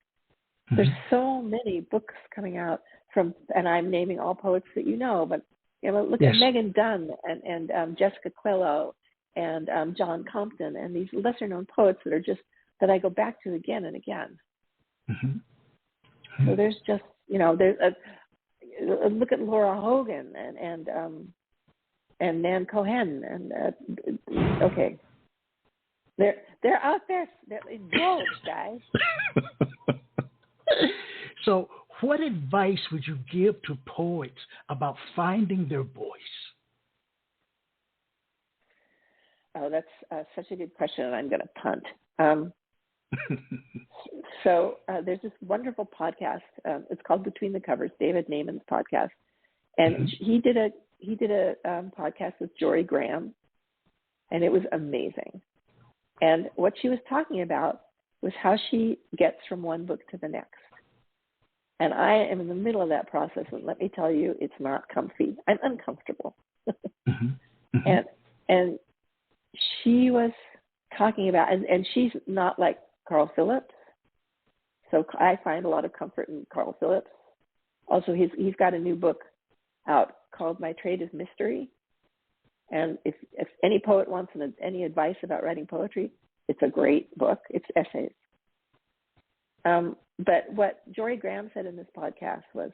There's so many books coming out from, and I'm naming all poets that you know, but you know, look at Megan Dunn and Jessica Quello and John Compton and these lesser-known poets that are just, that I go back to again and again. So there's just, you know, there's look at Laura Hogan and Nan Cohen and okay, they're out there, they're in droves, guys. So, what advice would you give to poets about finding their voice? Oh, that's such a good question, and I'm going to punt. So there's this wonderful podcast. It's called Between the Covers, David Naiman's podcast, and he did a podcast with Jory Graham, and it was amazing. And what she was talking about was how she gets from one book to the next. And I am in the middle of that process, and let me tell you, it's not comfy. I'm uncomfortable. And she was talking about, and she's not like Carl Phillips, so I find a lot of comfort in Carl Phillips. Also, he's got a new book out called My Trade is Mystery. And if any poet wants any advice about writing poetry, it's a great book. It's essays. But what Jory Graham said in this podcast was,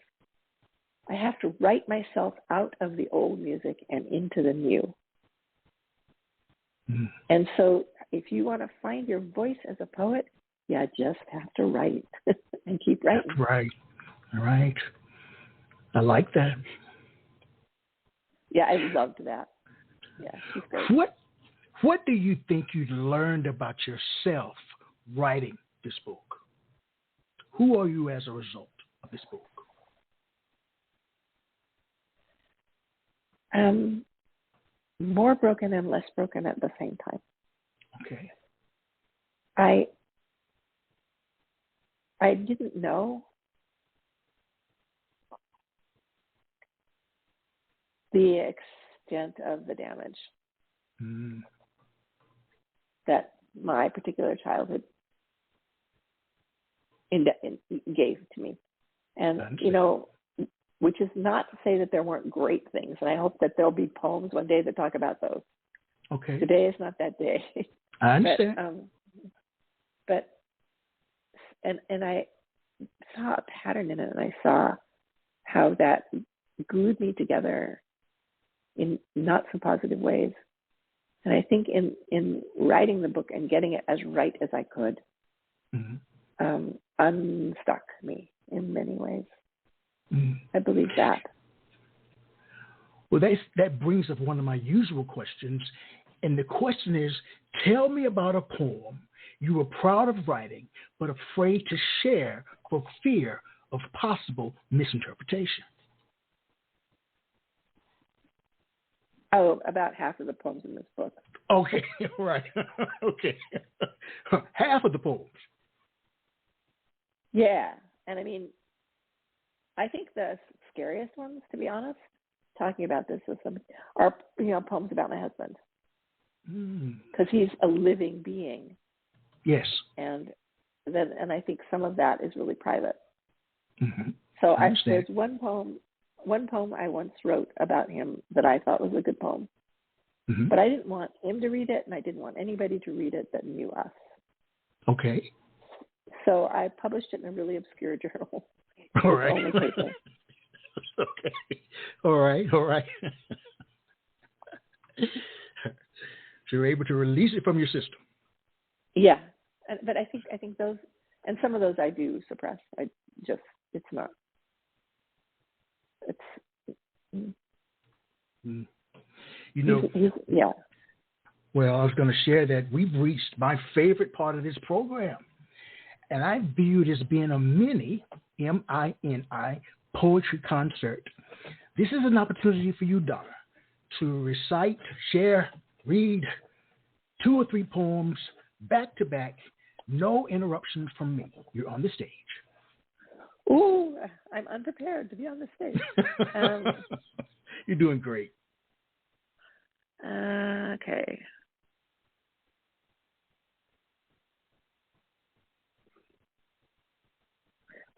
I have to write myself out of the old music and into the new. And so if you want to find your voice as a poet, you just have to write and keep writing. Right. I like that. Yeah, I loved that. Yeah, she's great. What do you think you learned about yourself writing this book? Who are you as a result of this book? More broken and less broken at the same time. Okay. I didn't know the extent of the damage that my particular childhood gave to me. And, you know, which is not to say that there weren't great things. And I hope that there'll be poems one day that talk about those. Okay. Today is not that day. I understand. And I saw a pattern in it, and I saw how that glued me together in not so positive ways. And I think in writing the book and getting it as right as I could, unstuck me in many ways. I believe that. Well, that brings up one of my usual questions. And the question is, tell me about a poem you were proud of writing, but afraid to share for fear of possible misinterpretation. Oh, about half of the poems in this book. Okay, right. Okay. Half of the poems. Yeah. And I mean, I think the scariest ones, to be honest, talking about this with some, are, poems about my husband. Because he's a living being. Yes. And I think some of that is really private. So there's one poem I once wrote about him that I thought was a good poem. But I didn't want him to read it, and I didn't want anybody to read it that knew us. Okay. So I published it in a really obscure journal. All right. Okay. All right. So you're able to release it from your system. Yeah. But I think those, and some of those I do suppress. It's not. Yeah. Well, I was going to share that we've reached my favorite part of this program. And I view it as being a mini, M-I-N-I, poetry concert. This is an opportunity for you, Donna, to recite, share, read 2 or 3 poems back to back, no interruptions from me. You're on the stage. Ooh, I'm unprepared to be on the stage. You're doing great. Okay.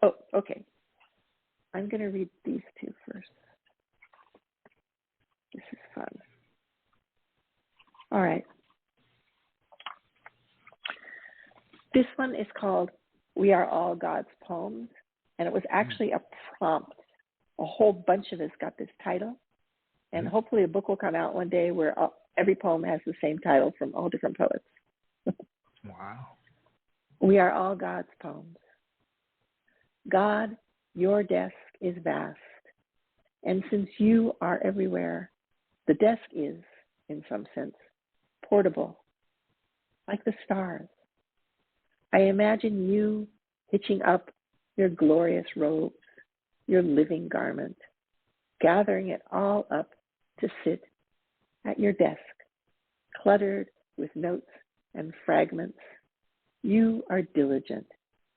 Oh, okay. I'm going to read these 2 first. This is fun. All right. This one is called We Are All God's Poems, and it was actually a prompt. A whole bunch of us got this title, and hopefully a book will come out one day where every poem has the same title from all different poets. Wow. We are all God's poems. God, your desk is vast, and since you are everywhere, the desk is, in some sense, portable, like the stars. I imagine you hitching up your glorious robes, your living garment, gathering it all up to sit at your desk, cluttered with notes and fragments. You are diligent.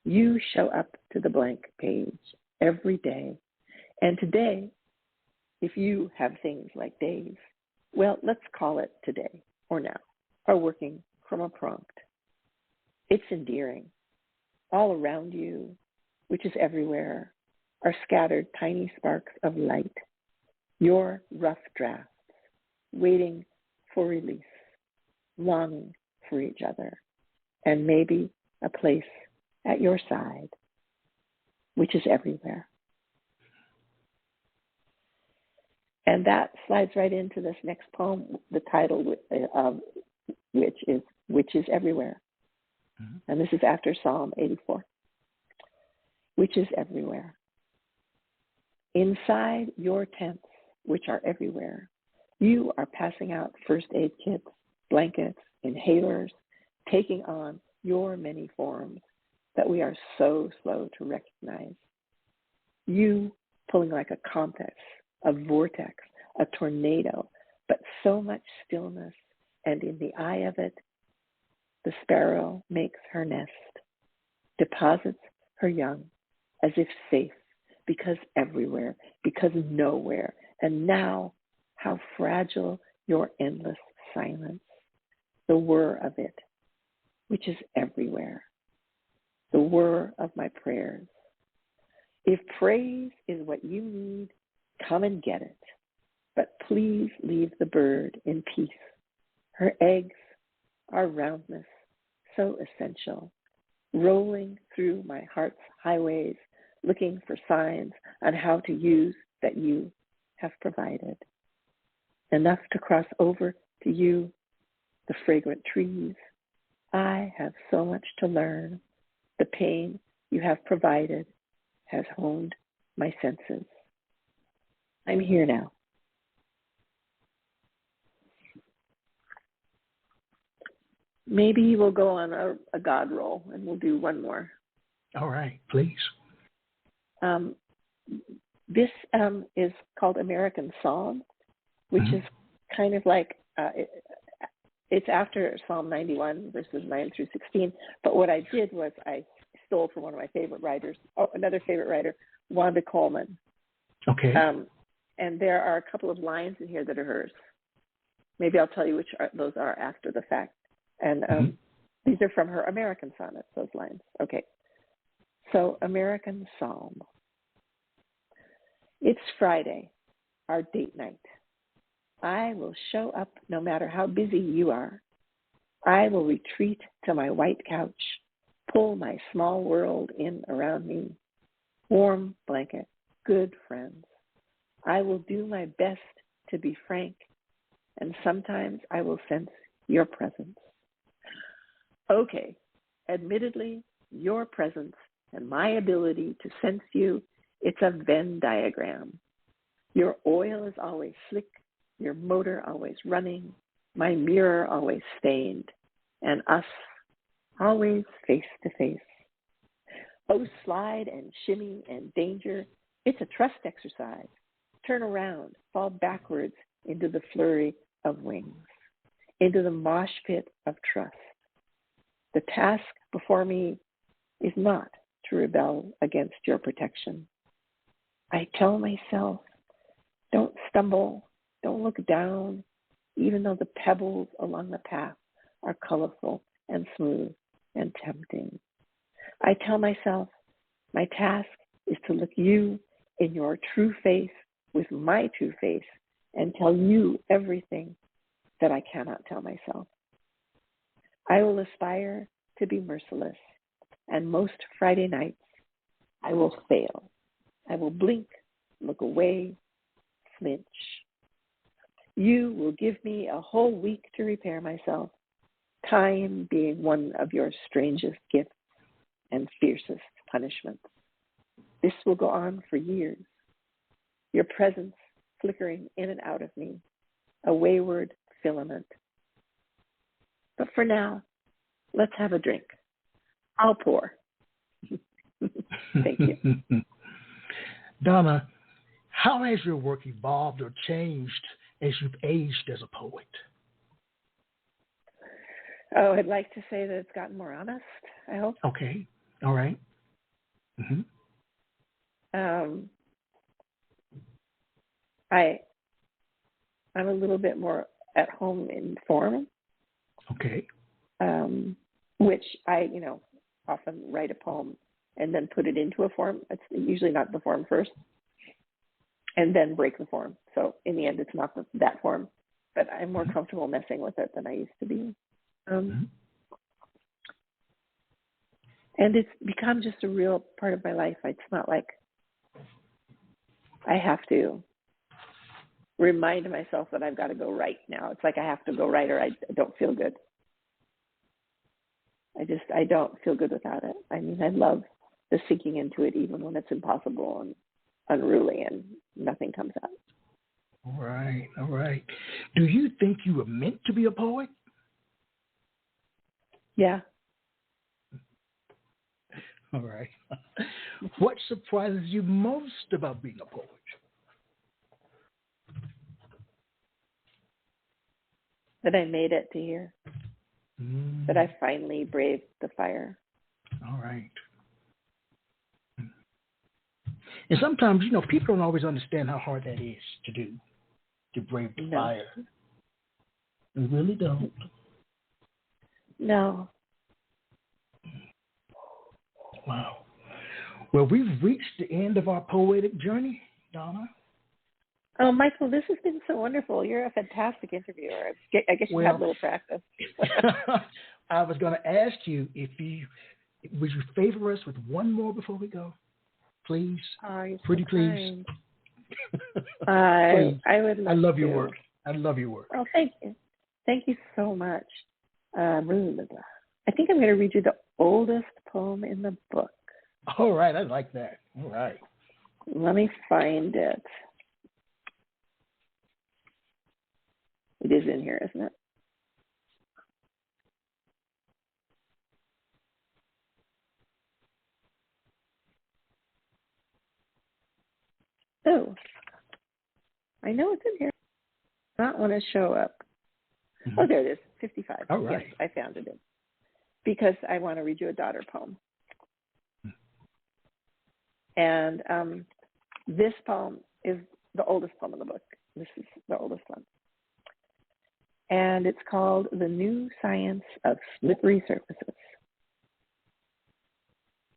You show up to the blank page every day. And today, if you have things like days, well, let's call it today or now, or working from a prompt. It's endearing. All around you, which is everywhere, are scattered tiny sparks of light, your rough drafts, waiting for release, longing for each other, and maybe a place at your side, which is everywhere. And that slides right into this next poem, the title of which is Everywhere. And this is after Psalm 84, which is everywhere. Inside your tents, which are everywhere, you are passing out first aid kits, blankets, inhalers, taking on your many forms that we are so slow to recognize. You pulling like a compass, a vortex, a tornado, but so much stillness, and in the eye of it, the sparrow makes her nest, deposits her young as if safe, because everywhere, because nowhere. And now, how fragile your endless silence, the whir of it, which is everywhere, the whir of my prayers. If praise is what you need, come and get it. But please leave the bird in peace. Her eggs are roundness, so essential, rolling through my heart's highways, looking for signs on how to use that you have provided. Enough to cross over to you, the fragrant trees. I have so much to learn. The pain you have provided has honed my senses. I'm here now. Maybe we'll go on a God roll and we'll do one more. All right, please. This is called American Psalm, which is kind of like, it's after Psalm 91, verses 9 through 16. But what I did was I stole from one of my favorite writers, another favorite writer, Wanda Coleman. Okay. And there are a couple of lines in here that are hers. Maybe I'll tell you which those are after the fact. And these are from her American sonnets, those lines. Okay. So, American Psalm. It's Friday, our date night. I will show up no matter how busy you are. I will retreat to my white couch, pull my small world in around me. Warm blanket, good friends. I will do my best to be frank, and sometimes I will sense your presence. Okay, admittedly, your presence and my ability to sense you, it's a Venn diagram. Your oil is always slick, your motor always running, my mirror always stained, and us always face to face. Oh, slide and shimmy and danger, it's a trust exercise. Turn around, fall backwards into the flurry of wings, into the mosh pit of trust. The task before me is not to rebel against your protection. I tell myself, don't stumble, don't look down, even though the pebbles along the path are colorful and smooth and tempting. I tell myself, my task is to look you in your true face with my true face and tell you everything that I cannot tell myself. I will aspire to be merciless, and most Friday nights I will fail. I will blink, look away, flinch. You will give me a whole week to repair myself, time being one of your strangest gifts and fiercest punishments. This will go on for years, your presence flickering in and out of me, a wayward filament. But for now, let's have a drink. I'll pour. Thank you. Donna, how has your work evolved or changed as you've aged as a poet? Oh, I'd like to say that it's gotten more honest, I hope. Okay. All right. Mm-hmm. I'm a little bit more at home in form. Okay. Which I, often write a poem and then put it into a form. It's usually not the form first, and then break the form. So in the end, it's not that form, but I'm more comfortable messing with it than I used to be. And it's become just a real part of my life. It's not like I have to remind myself that I've got to go write now. It's like I have to go write or I don't feel good. I don't feel good without it. I mean, I love the sinking into it even when it's impossible and unruly and nothing comes out. All right, all right. Do you think you were meant to be a poet? Yeah. All right. What surprises you most about being a poet? That I made it to here. That I finally braved the fire. All right. And sometimes, people don't always understand how hard that is to do, to brave the fire. They really don't. No. Wow. Well, we've reached the end of our poetic journey, Donna. Oh, Michael, this has been so wonderful. You're a fantastic interviewer. I guess you have a little practice. I was going to ask you would you favor us with one more before we go? please? Oh, you're Pretty so please. kind. Please. I would love I love to. your work. I love your work. Oh, thank you. Thank you so much. I think I'm going to read you the oldest poem in the book. All right. I like that. All right. Let me find it. It is in here, isn't it? Oh, I know it's in here. Not want to show up. Mm-hmm. Oh, there it is, 55. All right. Yes, I found it. Because I want to read you a daughter poem. And this poem is the oldest poem in the book. This is the oldest one. And it's called The New Science of Slippery Surfaces.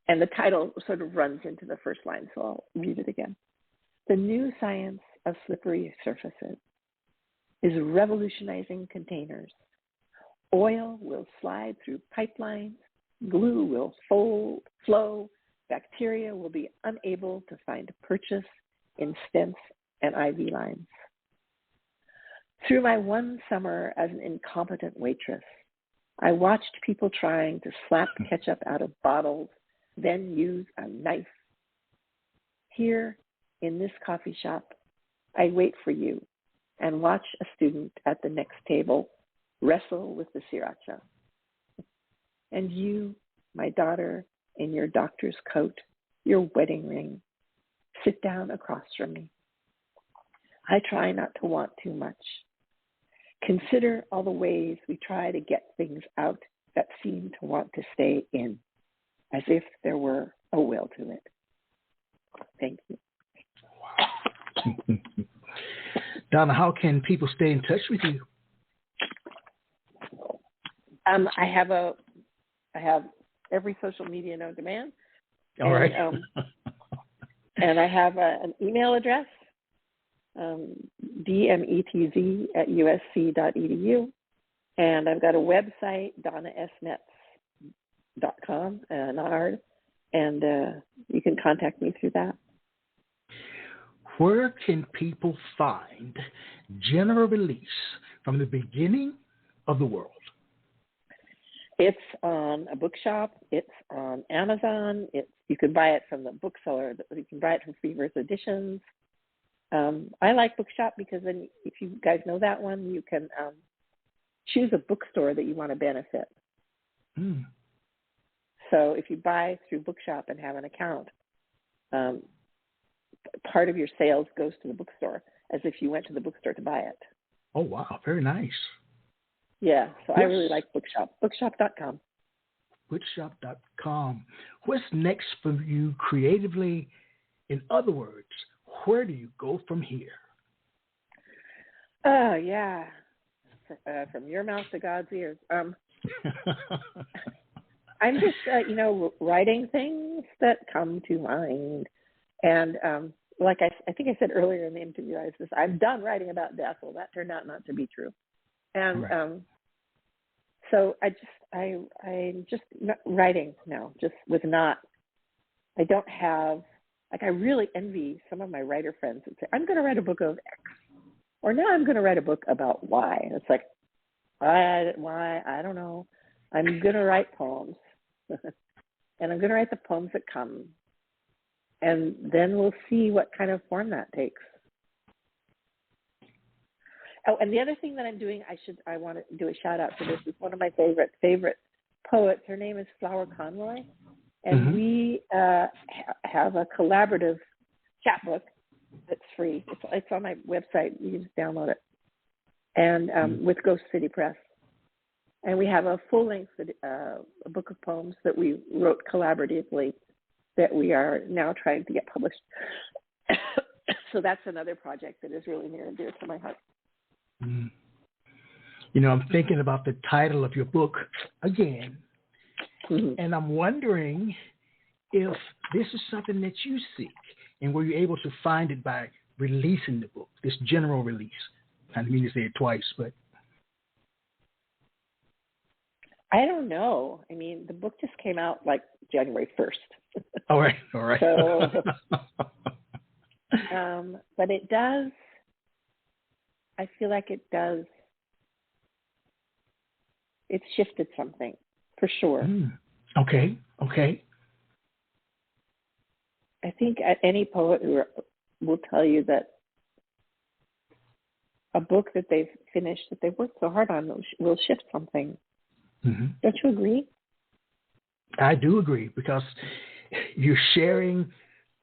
And the title sort of runs into the first line, so I'll read it again. The new science of slippery surfaces is revolutionizing containers. Oil will slide through pipelines, glue will flow, bacteria will be unable to find purchase in stents and IV lines. Through my one summer as an incompetent waitress, I watched people trying to slap ketchup out of bottles, then use a knife. Here, in this coffee shop, I wait for you and watch a student at the next table wrestle with the sriracha. And you, my daughter, in your doctor's coat, your wedding ring, sit down across from me. I try not to want too much. Consider all the ways we try to get things out that seem to want to stay in, as if there were a will to it. Thank you. Donna, how can people stay in touch with you? I have every social media known to man. All right. And I have an email address, dmetz@usc.edu, and I've got a website, donnasmetz.com, not hard, and you can contact me through that. Where can people find General Release from the beginning of the world? It's on a bookshop. It's on Amazon. You can buy it from the bookseller. You can buy it from Free Verse Editions. I like Bookshop because then, if you guys know that one, you can choose a bookstore that you want to benefit. Mm. So if you buy through Bookshop and have an account, part of your sales goes to the bookstore as if you went to the bookstore to buy it. Oh, wow. Very nice. Yeah, so Yes. I really like Bookshop. Bookshop.com. Bookshop.com. What's next for you creatively? In other words, where do you go from here? Oh, yeah. From your mouth to God's ears. I'm just, writing things that come to mind. And like I think I said earlier in the interview, I'm done writing about death. Well, that turned out not to be true. And right. So I'm just writing now, just with not, I don't have, I really envy some of my writer friends that say, I'm going to write a book of X, or now I'm going to write a book about Y. And it's like, why? I don't know. I'm going to write poems, and I'm going to write the poems that come, and then we'll see what kind of form that takes. Oh, and the other thing that I'm doing, I want to do a shout out to this. Is one of my favorite poets. Her name is Flower Conroy, and we have a collaborative chapbook that's free. It's on my website. You can just download it, and with Ghost City Press. And we have a full-length a book of poems that we wrote collaboratively that we are now trying to get published. So that's another project that is really near and dear to my heart. Mm. I'm thinking about the title of your book again, and I'm wondering if this is something that you seek, and were you able to find it by releasing the book, this general release? I didn't mean to say it twice, but I don't know. I mean, the book just came out like January 1st. All right. So, but it does, I feel like it does, it's shifted something, for sure. Okay. I think any poet will tell you that a book that they've finished, that they've worked so hard on, will shift something. Don't you agree? I do agree, because you're sharing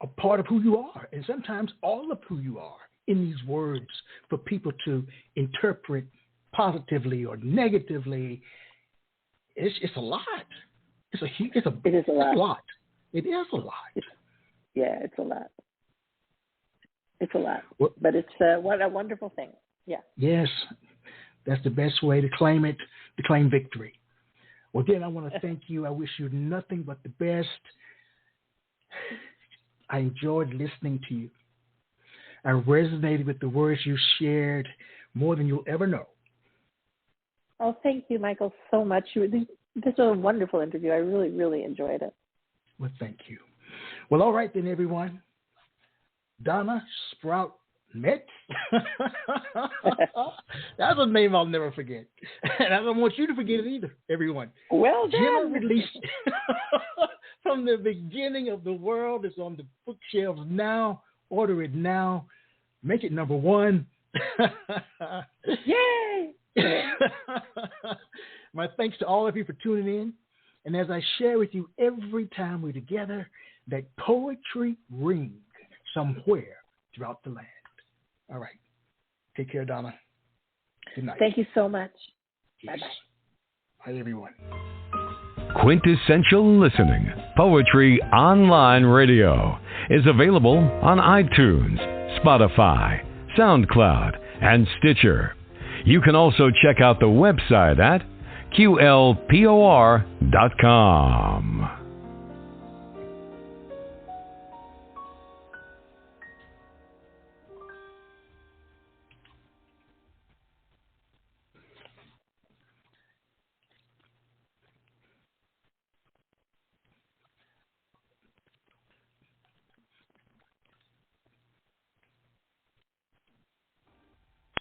a part of who you are, and sometimes all of who you are in these words for people to interpret positively or negatively. It's a lot. It is a lot. It is a lot. Yeah, it's a lot. It's a lot. Well, but it's what a wonderful thing. Yeah. Yes, that's the best way to claim it, to claim victory. Well, again, I want to thank you. I wish you nothing but the best. I enjoyed listening to you. I resonated with the words you shared more than you'll ever know. Oh, thank you, Michael, so much. This was a wonderful interview. I really, really enjoyed it. Well, thank you. Well, all right then, everyone. Donna Spruijt-Metz. That's a name I'll never forget. And I don't want you to forget it either, everyone. Well done. Jenna released from the beginning of the world. It's on the bookshelves now. Order it now. Make it number one. Yay! My thanks to all of you for tuning in. And as I share with you every time we're together, that poetry rings somewhere throughout the land. All right. Take care, Donna. Good night. Thank you so much. Yes. Bye-bye. Bye, everyone. Quintessential Listening, Poetry Online Radio, is available on iTunes, Spotify, SoundCloud, and Stitcher. You can also check out the website at qlpor.com.